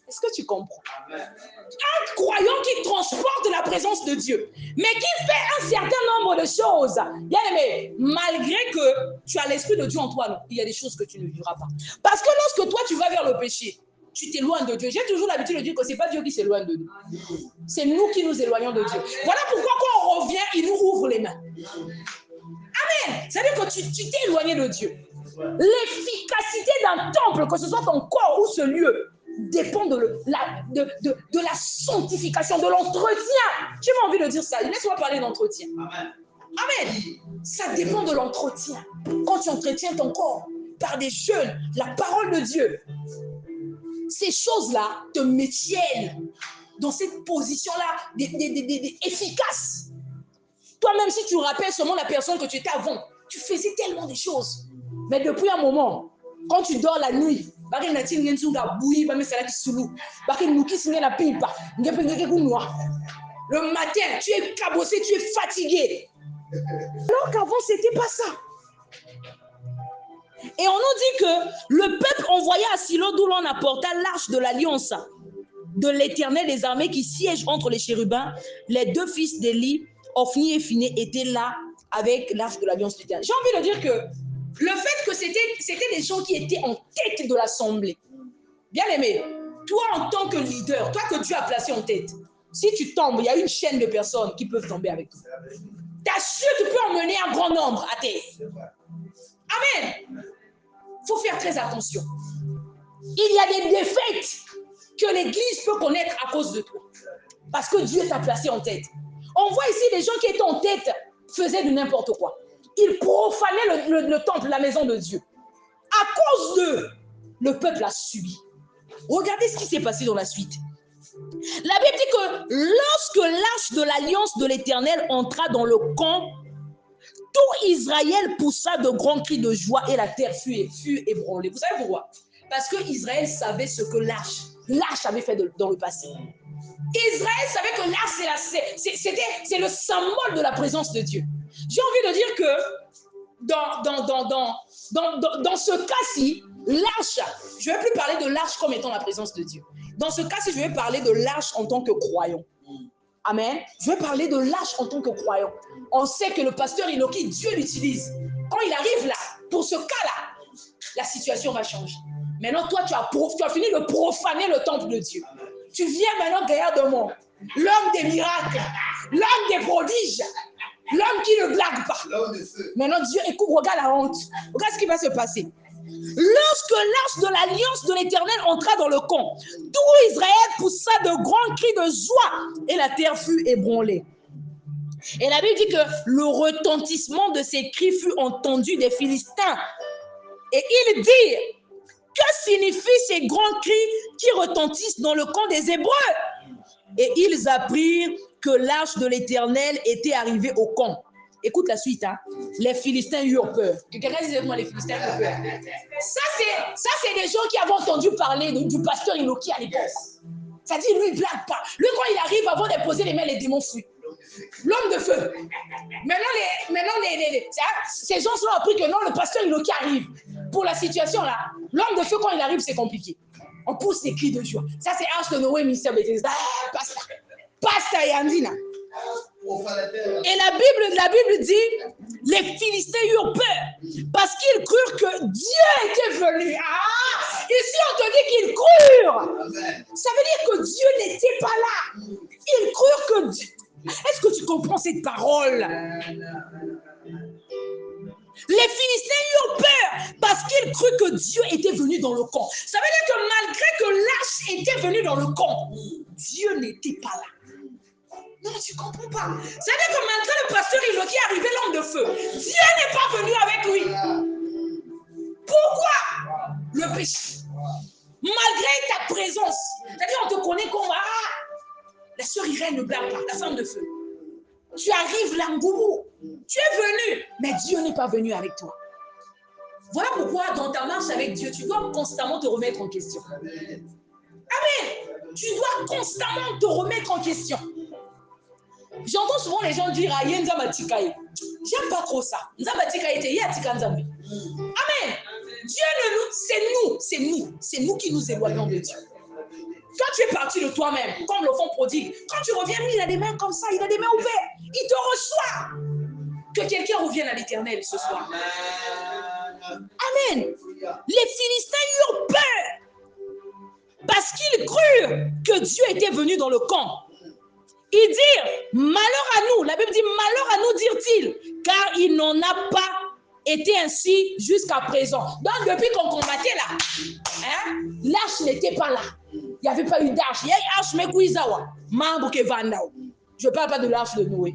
Est-ce que tu comprends? Un croyant qui transporte la présence de Dieu, mais qui fait un certain nombre de choses. Bien aimé, malgré que tu as l'Esprit de Dieu en toi, non, il y a des choses que tu ne vivras pas. Parce que lorsque toi, tu vas vers le péché, tu t'éloignes de Dieu. J'ai toujours l'habitude de dire que ce n'est pas Dieu qui s'éloigne de nous. C'est nous qui nous éloignons de Dieu. Voilà pourquoi quand on revient, il nous ouvre les mains. Amen. C'est-à-dire que tu t'es éloigné de Dieu. L'efficacité d'un temple, que ce soit ton corps ou ce lieu, dépend de la sanctification, de l'entretien. J'ai pas envie de dire ça. Laisse-moi parler d'entretien. Amen. Amen. Ça dépend de l'entretien. Quand tu entretiens ton corps par des jeûnes, la parole de Dieu, ces choses-là te maintiennent dans cette position-là efficace. Toi-même, si tu rappelles seulement la personne que tu étais avant, tu faisais tellement de choses. Mais depuis un moment, quand tu dors la nuit, le matin, tu es cabossé, tu es fatigué. Alors qu'avant, ce n'était pas ça. Et on nous dit que le peuple envoya à Silo, d'où l'on apporta l'arche de l'alliance de l'Éternel des armées qui siège entre les chérubins. Les deux fils d'Élie, Ophni et Phiné, étaient là avec l'arche de l'alliance de l'Éternel. J'ai envie de dire que le fait que c'était des gens qui étaient en tête de l'assemblée. Bien aimé, toi en tant que leader, toi que Dieu a placé en tête, si tu tombes, il y a une chaîne de personnes qui peuvent tomber avec toi. T'assures, tu peux emmener un grand nombre à terre. Amen. Il faut faire très attention. Il y a des défaites que l'Église peut connaître à cause de toi. Parce que Dieu t'a placé en tête. On voit ici des gens qui étaient en tête faisaient du n'importe quoi. Ils profanaient le temple, la maison de Dieu. À cause d'eux, le peuple a subi. Regardez ce qui s'est passé dans la suite. La Bible dit que lorsque l'arche de l'alliance de l'Éternel entra dans le camp, tout Israël poussa de grands cris de joie et la terre fut ébranlée. Vous savez pourquoi? Parce que Israël savait ce que l'arche avait fait dans le passé. Israël savait que l'arche, c'est le symbole de la présence de Dieu. J'ai envie de dire que dans ce cas-ci, l'arche, je ne vais plus parler de l'arche comme étant la présence de Dieu. Dans ce cas-ci, je vais parler de l'arche en tant que croyant. Amen. Je vais parler de l'arche en tant que croyant. On sait que le pasteur Inoki, Dieu l'utilise. Quand il arrive là, pour ce cas-là, la situation va changer. Maintenant, toi, tu as fini de profaner le temple de Dieu. Tu viens maintenant, regarde-moi, l'homme des miracles, l'homme des prodiges, l'homme qui ne blague pas. Maintenant, Dieu, écoute, regarde la honte. Regarde ce qui va se passer. Lorsque l'arche de l'alliance de l'Éternel entra dans le camp, tout Israël poussa de grands cris de joie et la terre fut ébranlée. Et la Bible dit que le retentissement de ces cris fut entendu des Philistins. Et ils dirent, que signifient ces grands cris qui retentissent dans le camp des Hébreux? Et ils apprirent que l'arche de l'Éternel était arrivée au camp. Écoute la suite, hein. Les Philistins eurent peur. Quelqu'un dise moi les Philistins eurent peur. Ça, c'est des gens qui avaient entendu parler du pasteur Inoki à l'époque. Ça dit, lui, il ne blague pas. Lui, quand il arrive, avant de poser les mains, les démons fuient. L'homme de feu. Maintenant, ces gens ont appris que non, le pasteur Inoki arrive. Pour la situation là, l'homme de feu, quand il arrive, c'est compliqué. On pousse des cris de joie. Ça, c'est Arche de Noé, ministère de Bethesda. Pasta Yandina. Et la Bible dit, les Philistins eurent peur parce qu'ils crurent que Dieu était venu. Ici on te dit qu'ils crurent. Ça veut dire que Dieu n'était pas là. Ils crurent que Dieu... Est-ce que tu comprends cette parole? Les Philistins eurent peur parce qu'ils crurent que Dieu était venu dans le camp. Ça veut dire que malgré que l'arche était venue dans le camp, Dieu n'était pas là. Non, tu ne comprends pas. Ça veut dire que malgré le pasteur Inoki est arrivé l'homme de feu, Dieu n'est pas venu avec lui. Pourquoi? Le péché. Malgré ta présence. C'est-à-dire on te connaît comme la sœur Irène ne blague pas, la femme de feu. Tu arrives là, Ngoubou. Tu es venu, mais Dieu n'est pas venu avec toi. Voilà pourquoi dans ta marche avec Dieu, tu dois constamment te remettre en question. Amen. Tu dois constamment te remettre en question. J'entends souvent les gens dire Amen. J'aime pas trop ça. Amen. Dieu c'est nous qui nous éloignons de Dieu. Quand tu es parti de toi-même, comme l'enfant prodigue, quand tu reviens, lui, il a des mains comme ça, il a des mains ouvertes, il te reçoit. Que quelqu'un revienne à l'Éternel ce soir. Amen. Les Philistins eurent peur parce qu'ils crurent que Dieu était venu dans le camp. Ils dirent, malheur à nous, la Bible dit, malheur à nous, dirent-ils, car il n'en a pas été ainsi jusqu'à présent. Donc, depuis qu'on combattait là, hein, l'arche n'était pas là. Il n'y avait pas eu d'arche. Il y a une arche, mais je ne parle pas de l'arche de Noé.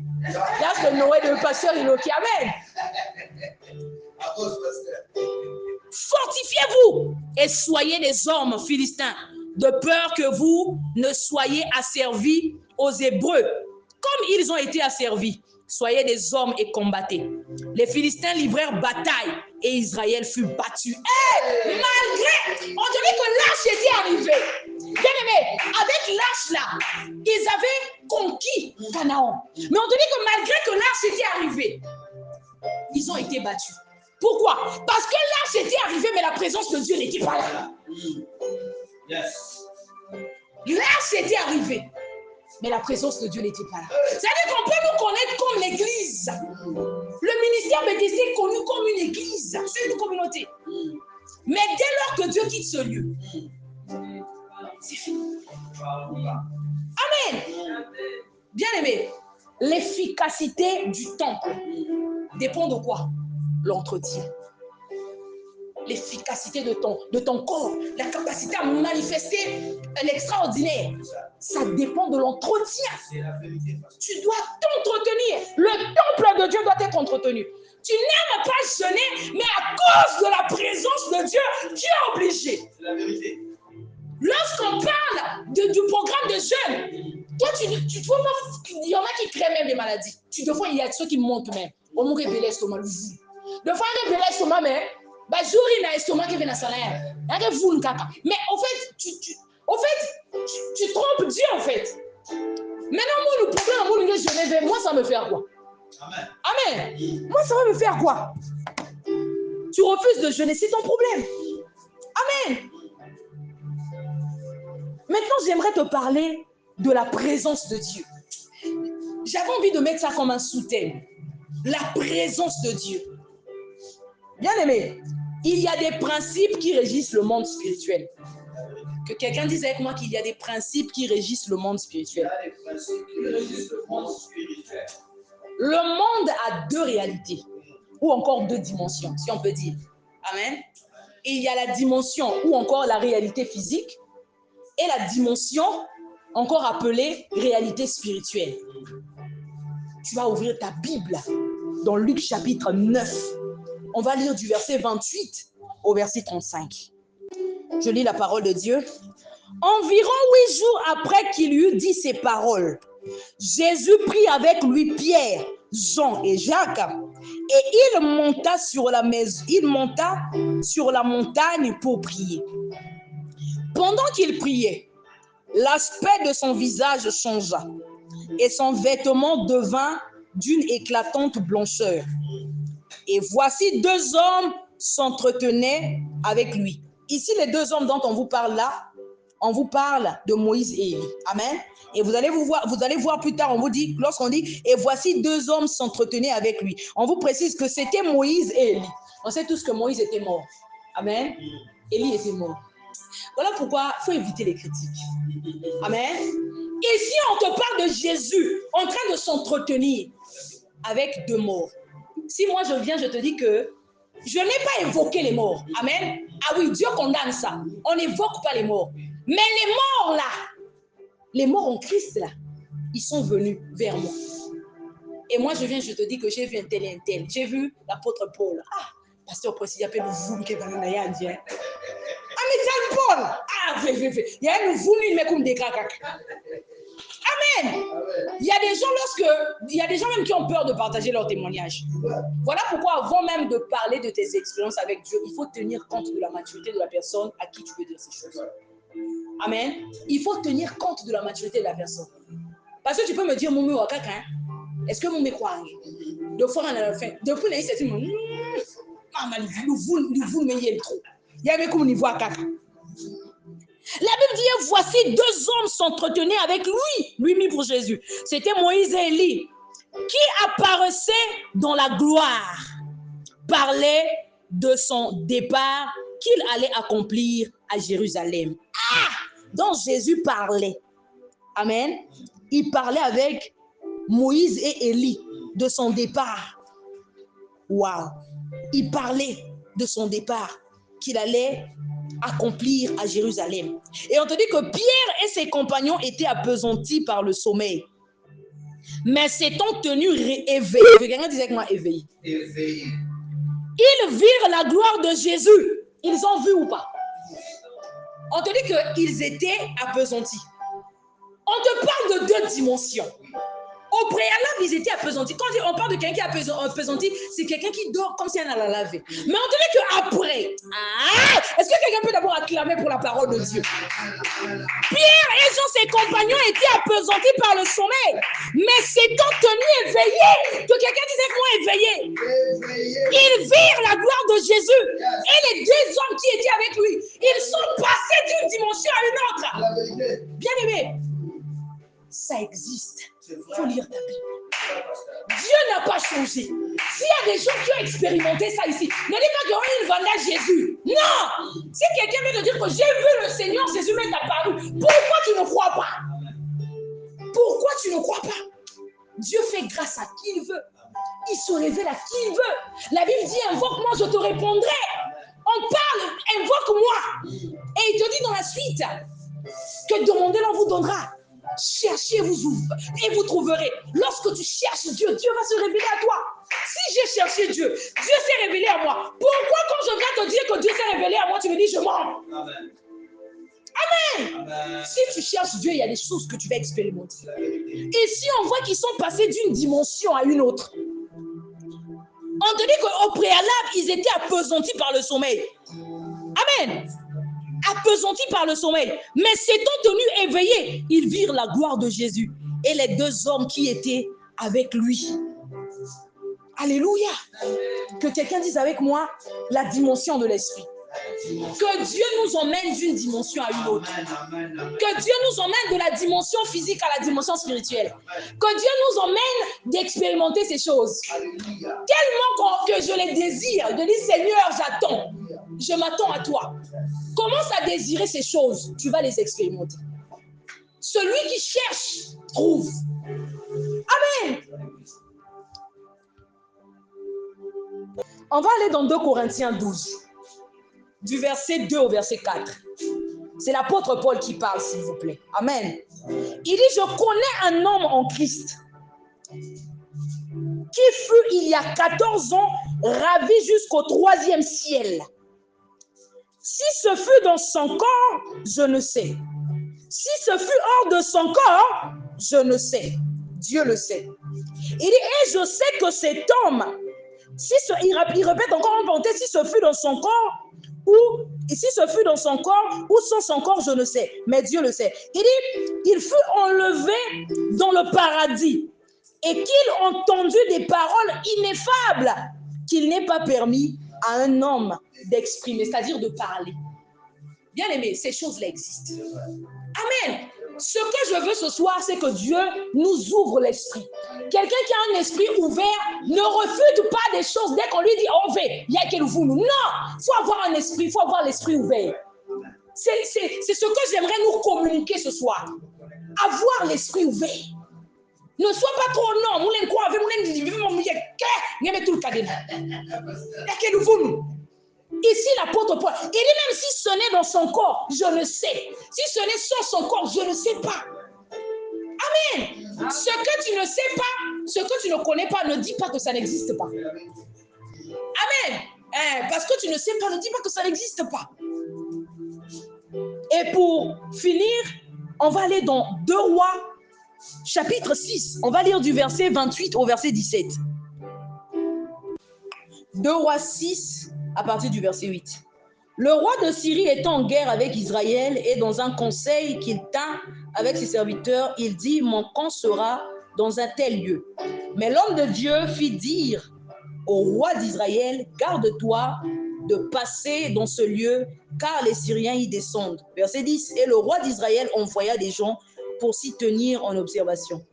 L'arche de Noé de pasteur Iloki. Amen. Fortifiez-vous et soyez des hommes philistins, de peur que vous ne soyez asservis aux Hébreux, comme ils ont été asservis. Soyez des hommes et combattez. Les Philistins livrèrent bataille et Israël fut battu. Malgré, on dirait que l'arche était arrivée. Bien aimé, avec l'arche là, ils avaient conquis Canaan. Mais on dirait que malgré que l'arche était arrivée, ils ont été battus. Pourquoi? Parce que l'arche était arrivée, mais la présence de Dieu n'était pas là. L'arche était arrivée, mais la présence de Dieu n'était pas là. C'est-à-dire qu'on peut nous connaître comme l'église. Le ministère Bethesda est connu comme une église, c'est une communauté. Mais dès lors que Dieu quitte ce lieu, c'est fini. Amen. Bien aimé, l'efficacité du temple dépend de quoi? L'entretien. L'efficacité de ton corps, la capacité à manifester l'extraordinaire, ça dépend de l'entretien. Tu dois t'entretenir. Le temple de Dieu doit être entretenu. Tu n'aimes pas jeûner, mais à cause de la présence de Dieu, tu es obligé. C'est la vérité. Lorsqu'on parle du programme de jeûne, toi, tu trouves pas, il y en a qui créent même des maladies. Des fois, il y a ceux qui montent même. Au moins, il y a l'estomac. Des fois, il y a l'estomac, mais jour il a l'estomac qui vient à salaire. Mais au fait, tu trompes Dieu, en fait. Maintenant, moi, le problème, moi, ça me fait quoi? Amen. Amen. Moi, ça va me faire quoi? Tu refuses de jeûner, c'est ton problème. Amen. Maintenant, j'aimerais te parler de la présence de Dieu. J'avais envie de mettre ça comme un sous-thème. La présence de Dieu. Bien aimé, il y a des principes qui régissent le monde spirituel. Que quelqu'un dise avec moi qu'il y a des principes qui régissent le monde spirituel. Il y a des principes qui régissent le monde spirituel. Le monde a deux réalités, ou encore deux dimensions, si on peut dire. Amen. Et il y a la dimension, ou encore la réalité physique, et la dimension, encore appelée réalité spirituelle. Tu vas ouvrir ta Bible dans Luc chapitre 9. On va lire du verset 28 au verset 35. Je lis la parole de Dieu. Environ 8 jours après qu'il eut dit ces paroles, Jésus prit avec lui Pierre, Jean et Jacques, et il monta sur la montagne pour prier. Pendant qu'il priait, l'aspect de son visage changea, et son vêtement devint d'une éclatante blancheur. Et voici 2 hommes s'entretenaient avec lui. Ici, les 2 hommes dont on vous parle là, on vous parle de Moïse et Élie. Amen. Et vous allez voir plus tard, on vous dit, lorsqu'on dit, et voici 2 hommes s'entretenaient avec lui. On vous précise que c'était Moïse et Élie. On sait tous que Moïse était mort. Amen. Élie était mort. Voilà pourquoi il faut éviter les critiques. Amen. Ici, on te parle de Jésus en train de s'entretenir avec 2 morts. Si moi je viens, je te dis que je n'ai pas évoqué les morts. Amen. Ah oui, Dieu condamne ça. On n'évoque pas les morts. Mais les morts là, les morts en Christ là, ils sont venus vers moi. Et moi je viens, je te dis que j'ai vu un tel et un tel. J'ai vu l'apôtre Paul. Ah, pasteur précis, il appelle vous qui va nous dire. Ah, mais c'est Paul. Ah, il y a un vous, mais comme des cracacs. Amen. Il y a des gens, qu'il y a des gens même qui ont peur de partager leur témoignage. Voilà pourquoi avant même de parler de tes expériences avec Dieu, il faut tenir compte de la maturité de la personne à qui tu veux dire ces choses. Amen. Il faut tenir compte de la maturité de la personne. Parce que tu peux me dire, Moumé ou quelqu'un, est-ce que Moumé croit? De fois, on a la fin. Depuis, il s'est dit, nous meillez trop. Il y avait comme niveau à caca. La Bible dit, voici deux hommes s'entretenaient avec lui mis pour Jésus. C'était Moïse et Élie, qui apparaissaient dans la gloire, parlaient de son départ qu'il allait accomplir à Jérusalem. Donc Jésus parlait. Amen. Il parlait avec Moïse et Élie de son départ. Waouh. Il parlait de son départ qu'il allait accomplir à Jérusalem. Et on te dit que Pierre et ses compagnons étaient appesantis par le sommeil. Mais s'étant tenus éveillés. Quelqu'un disait que moi éveillé. Éveillé. Ils virent la gloire de Jésus. Ils ont vu ou pas? On te dit qu'ils étaient appesantis. On te parle de deux dimensions. Au préalable, ils étaient appesantis. Quand on parle de quelqu'un qui est appesanti, c'est quelqu'un qui dort comme si on allait la laver. Mais on te dit qu'après, est-ce que quelqu'un peut d'abord acclamer pour la parole de Dieu? Pierre et ses compagnons étaient appesantis par le sommeil, mais s'étant tenus éveillés, que quelqu'un disait que moi éveillé, ils virent la gloire de Jésus et les deux hommes qui étaient avec lui. Ils sont passés d'une dimension à une autre. Bien aimé, ça existe. Il faut lire ta Bible. Dieu n'a pas changé. S'il y a des gens qui ont expérimenté ça ici, ne dis pas qu'ils vendent à Jésus. Non! Si quelqu'un vient de dire que j'ai vu le Seigneur, Jésus m'est apparu, pourquoi tu ne crois pas? Pourquoi tu ne crois pas? Dieu fait grâce à qui il veut. Il se révèle à qui il veut. La Bible dit, invoque-moi, je te répondrai. On parle, invoque-moi. Et il te dit dans la suite que demandez, l'on vous donnera. Cherchez et vous trouverez. Lorsque tu cherches Dieu, Dieu va se révéler à toi. Si j'ai cherché Dieu, Dieu s'est révélé à moi. Pourquoi quand je viens te dire que Dieu s'est révélé à moi, tu me dis je mens? Amen. Amen. Amen. Si tu cherches Dieu, il y a des choses que tu vas expérimenter. Et si on voit qu'ils sont passés d'une dimension à une autre, on te dit qu'au préalable, ils étaient appesantis par le sommeil. Amen. Appesantis par le sommeil. Mais s'étant tenus éveillés, ils virent la gloire de Jésus et les deux hommes qui étaient avec lui. Alléluia. Que quelqu'un dise avec moi la dimension de l'esprit. Que Dieu nous emmène d'une dimension à une autre. Que Dieu nous emmène de la dimension physique à la dimension spirituelle. Que Dieu nous emmène d'expérimenter ces choses. Tellement que je les désire. Je dis Seigneur, j'attends. Je m'attends à toi. Commence à désirer ces choses. Tu vas les expérimenter. Celui qui cherche, trouve. Amen. On va aller dans 2 Corinthiens 12. Du verset 2 au verset 4. C'est l'apôtre Paul qui parle, s'il vous plaît. Amen. Il dit, je connais un homme en Christ qui fut il y a 14 ans ravi jusqu'au 3e ciel. Si ce fut dans son corps, je ne sais. Si ce fut hors de son corps, je ne sais. Dieu le sait. Il dit, et je sais que cet homme, il répète encore en parenthèse, si ce fut dans son corps, ou si ce fut dans son corps, ou sans son corps, je ne sais. Mais Dieu le sait. Il dit, il fut enlevé dans le paradis et qu'il entendit des paroles ineffables qu'il n'est pas permis à un homme d'exprimer, c'est-à-dire de parler. Bien aimé, ces choses-là existent. Amen. Ce que je veux ce soir, c'est que Dieu nous ouvre l'esprit. Quelqu'un qui a un esprit ouvert ne refuse pas des choses dès qu'on lui dit on fait, il y a qu'elle vous nous. Non, il faut avoir un esprit, il faut avoir l'esprit ouvert. C'est ce que j'aimerais nous communiquer ce soir. Avoir l'esprit ouvert. Ne sois pas trop non. Moulen quoi avec moulen dit mon mieux que n'aime tout le cadena. Il y a qu'elle vous nous. Ici, l'apôtre Paul, il dit même si ce n'est dans son corps, je le sais. Si ce n'est sans son corps, je ne sais pas. Amen. Ce que tu ne sais pas, ce que tu ne connais pas, ne dis pas que ça n'existe pas. Amen. Parce que tu ne sais pas, ne dis pas que ça n'existe pas. Et pour finir, on va aller dans 2 Rois chapitre 6, on va lire du verset 28 au verset 17. 2 Rois 6, à partir du verset 8. Le roi de Syrie était en guerre avec Israël et dans un conseil qu'il tint avec ses serviteurs, il dit, mon camp sera dans un tel lieu. Mais l'homme de Dieu fit dire au roi d'Israël, garde-toi de passer dans ce lieu, car les Syriens y descendent. Verset 10, et le roi d'Israël envoya des gens pour s'y tenir en observation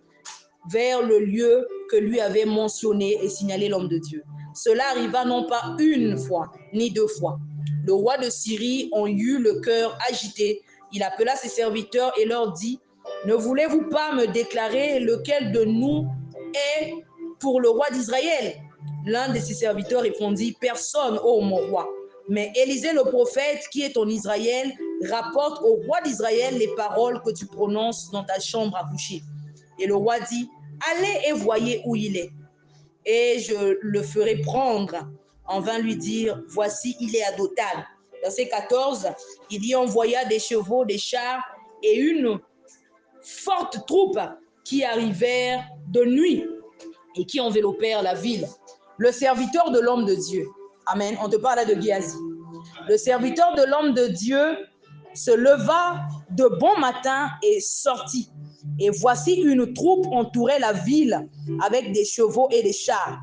vers le lieu que lui avait mentionné et signalé l'homme de Dieu. Cela arriva non pas une fois, ni deux fois. Le roi de Syrie en eut le cœur agité. Il appela ses serviteurs et leur dit, ne voulez-vous pas me déclarer lequel de nous est pour le roi d'Israël? L'un de ses serviteurs répondit, personne, ô mon roi. Mais Élisée le prophète qui est en Israël rapporte au roi d'Israël les paroles que tu prononces dans ta chambre à coucher. Et le roi dit, allez et voyez où il est. Et je le ferai prendre. On vint lui dire, voici, il est à Dothan. Verset 14, il y envoya des chevaux, des chars et une forte troupe qui arrivèrent de nuit et qui enveloppèrent la ville. Le serviteur de l'homme de Dieu, amen, on te parle de Géasi. Le serviteur de l'homme de Dieu se leva de bon matin et sortit. Et voici une troupe entourait la ville avec des chevaux et des chars.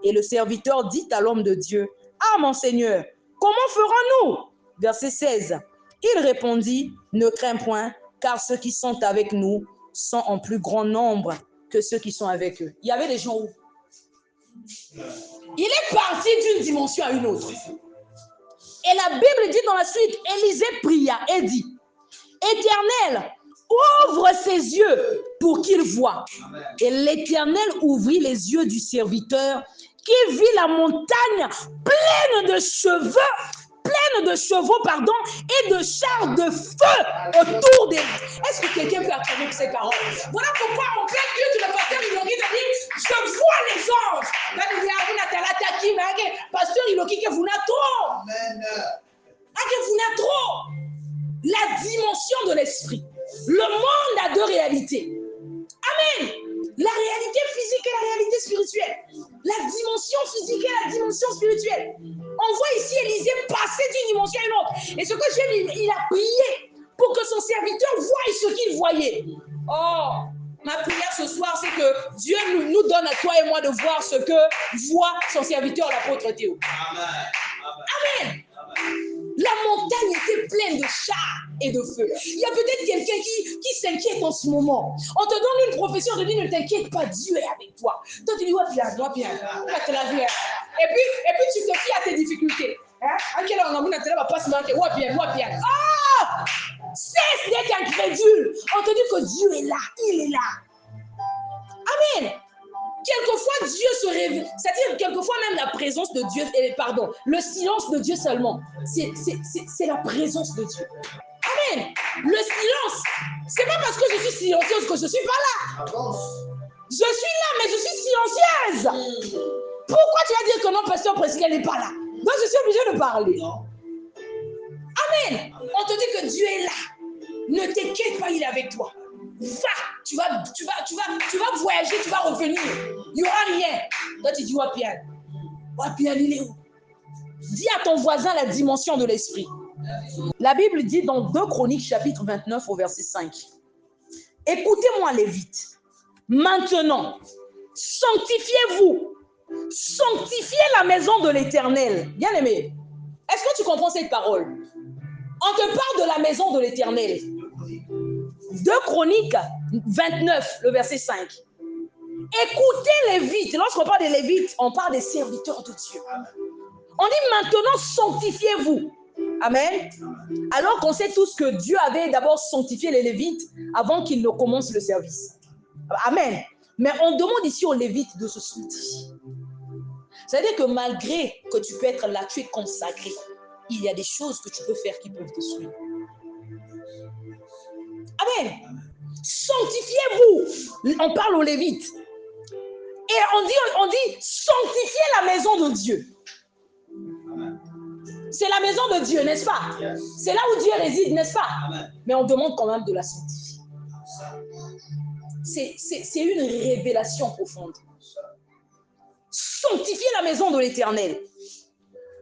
Et le serviteur dit à l'homme de Dieu, ah mon Seigneur, comment ferons-nous? Verset 16. Il répondit, ne crains point, car ceux qui sont avec nous sont en plus grand nombre que ceux qui sont avec eux. Il y avait des gens où il est parti d'une dimension à une autre. Et la Bible dit dans la suite, Élisée pria et dit, Éternel, ouvre ses yeux pour qu'il voie. Et l'Éternel ouvrit les yeux du serviteur qui vit la montagne pleine de chevaux, et de chars de feu autour des... Est-ce que quelqu'un peut affirmer ces paroles? Voilà pourquoi en plein Dieu, tu le pasteur Iloki te dit, je vois les anges. Pasteur Iloki, que vous n'avez trop. Que vous n'avez trop. La dimension de l'esprit. Le monde a deux réalités. Amen. La réalité physique et la réalité spirituelle. La dimension physique et la dimension spirituelle. On voit ici Élisée passer d'une dimension à une autre. Et ce que Dieu, il a prié pour que son serviteur voie ce qu'il voyait. Oh, ma prière ce soir, c'est que Dieu nous donne à toi et moi de voir ce que voit son serviteur, l'apôtre Théo. Amen. Amen. La montagne était pleine de chars et de feu. Il y a peut-être quelqu'un qui s'inquiète en ce moment. On te donne une profession, on te dit ne t'inquiète pas, Dieu est avec toi. Toi tu dis ouais bien, moi bien. Et puis tu te fies à tes difficultés. Ah! Cesse d'être incrédule. On te dit que Dieu est là, il est là. Amen. Quelquefois, Dieu se révèle, c'est-à-dire quelquefois même la présence de Dieu, le silence de Dieu seulement, c'est la présence de Dieu. Amen. Le silence, c'est pas parce que je suis silencieuse que je suis pas là. Je suis là, mais je suis silencieuse. Pourquoi tu vas dire que non, pasteur Priscilla n'est pas là? Donc je suis obligée de parler. Amen. On te dit que Dieu est là. Ne t'inquiète pas, il est avec toi. Va, tu vas voyager, tu vas revenir. Il n'y aura rien. Toi, tu dis, Wapian, il est où? Dis à ton voisin la dimension de l'esprit. La Bible dit dans 2 Chroniques, chapitre 29, au verset 5. Écoutez-moi, Lévites. Maintenant, sanctifiez-vous. Sanctifiez la maison de l'Éternel. Bien aimé, est-ce que tu comprends cette parole? On te parle de la maison de l'Éternel. 2 Chroniques 29, le verset 5. Écoutez les Lévites. Lorsqu'on parle des Lévites, on parle des serviteurs de Dieu. On dit maintenant sanctifiez-vous. Amen. Alors qu'on sait tous que Dieu avait d'abord sanctifié les Lévites avant qu'ils ne commencent le service. Amen. Mais on demande ici aux Lévites de se sanctifier. C'est-à-dire que malgré que tu peux être là, tu es consacré, il y a des choses que tu peux faire qui peuvent te suivre. Amen. Sanctifiez-vous. On parle aux Lévites. Et on dit sanctifiez la maison de Dieu. C'est la maison de Dieu, n'est-ce pas? C'est là où Dieu réside, n'est-ce pas? Mais on demande quand même de la sanctifier. c'est une révélation profonde. Sanctifiez la maison de l'Éternel.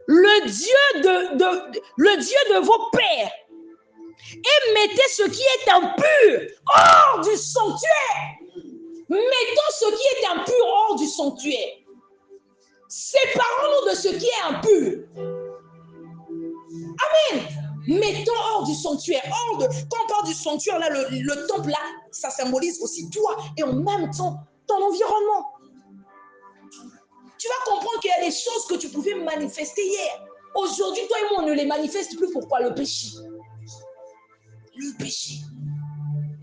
Le Dieu de vos pères. Et mettez ce qui est impur hors du sanctuaire. Mettons ce qui est impur hors du sanctuaire. Séparons-nous de ce qui est impur. Amen. Mettons hors du sanctuaire. Quand on parle du sanctuaire, là, le temple, là, ça symbolise aussi toi et en même temps ton environnement. Tu vas comprendre qu'il y a des choses que tu pouvais manifester hier. Aujourd'hui, toi et moi, on ne les manifeste plus. Pourquoi? Le péché. Le péché.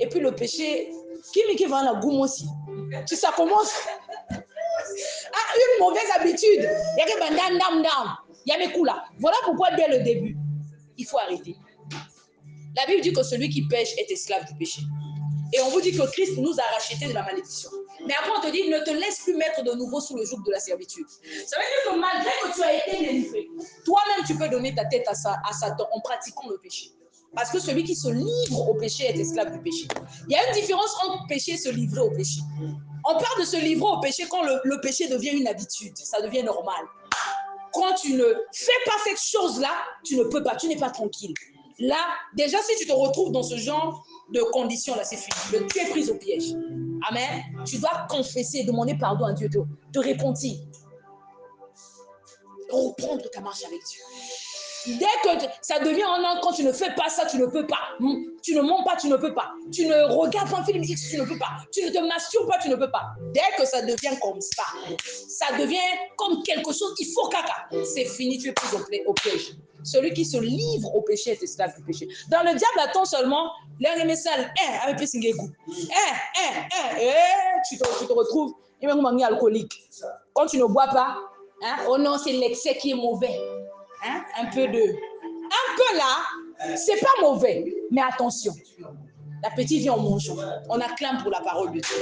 Et puis le péché, qui va en goût aussi. Si ça commence. Une mauvaise habitude. Il y a mes coups là. Voilà pourquoi dès le début, il faut arrêter. La Bible dit que celui qui pêche est esclave du péché. Et on vous dit que Christ nous a rachetés de la malédiction. Mais après on te dit, ne te laisse plus mettre de nouveau sous le joug de la servitude. Ça veut dire que malgré que tu as été délivré, toi-même tu peux donner ta tête à Satan en pratiquant le péché. Parce que celui qui se livre au péché est esclave du péché. Il y a une différence entre péché et se livrer au péché. On parle de se livrer au péché quand le péché devient une habitude, ça devient normal. Quand tu ne fais pas cette chose-là, tu ne peux pas, tu n'es pas tranquille. Là, déjà, si tu te retrouves dans ce genre de conditions-là, c'est fini. Tu es prise au piège. Amen. Tu dois confesser, demander pardon à Dieu, te repentir. Reprendre ta marche avec Dieu. Dès que ça devient un an, quand tu ne fais pas ça, tu ne peux pas. Tu ne mens pas, tu ne peux pas. Tu ne regardes pas un film X, tu ne peux pas. Tu ne te masturbes pas, tu ne peux pas. Dès que ça devient comme ça devient comme quelque chose, il faut caca. C'est fini, tu es pris au piège. Celui qui se livre au péché est esclave du péché. Dans le diable attend seulement l'air message, avec plus tu te retrouves, il est alcoolique. Quand tu ne bois pas, oh non, c'est l'excès qui est mauvais. Un peu là, c'est pas mauvais, mais attention. La petite vient en mangeant. On acclame pour la parole de Dieu.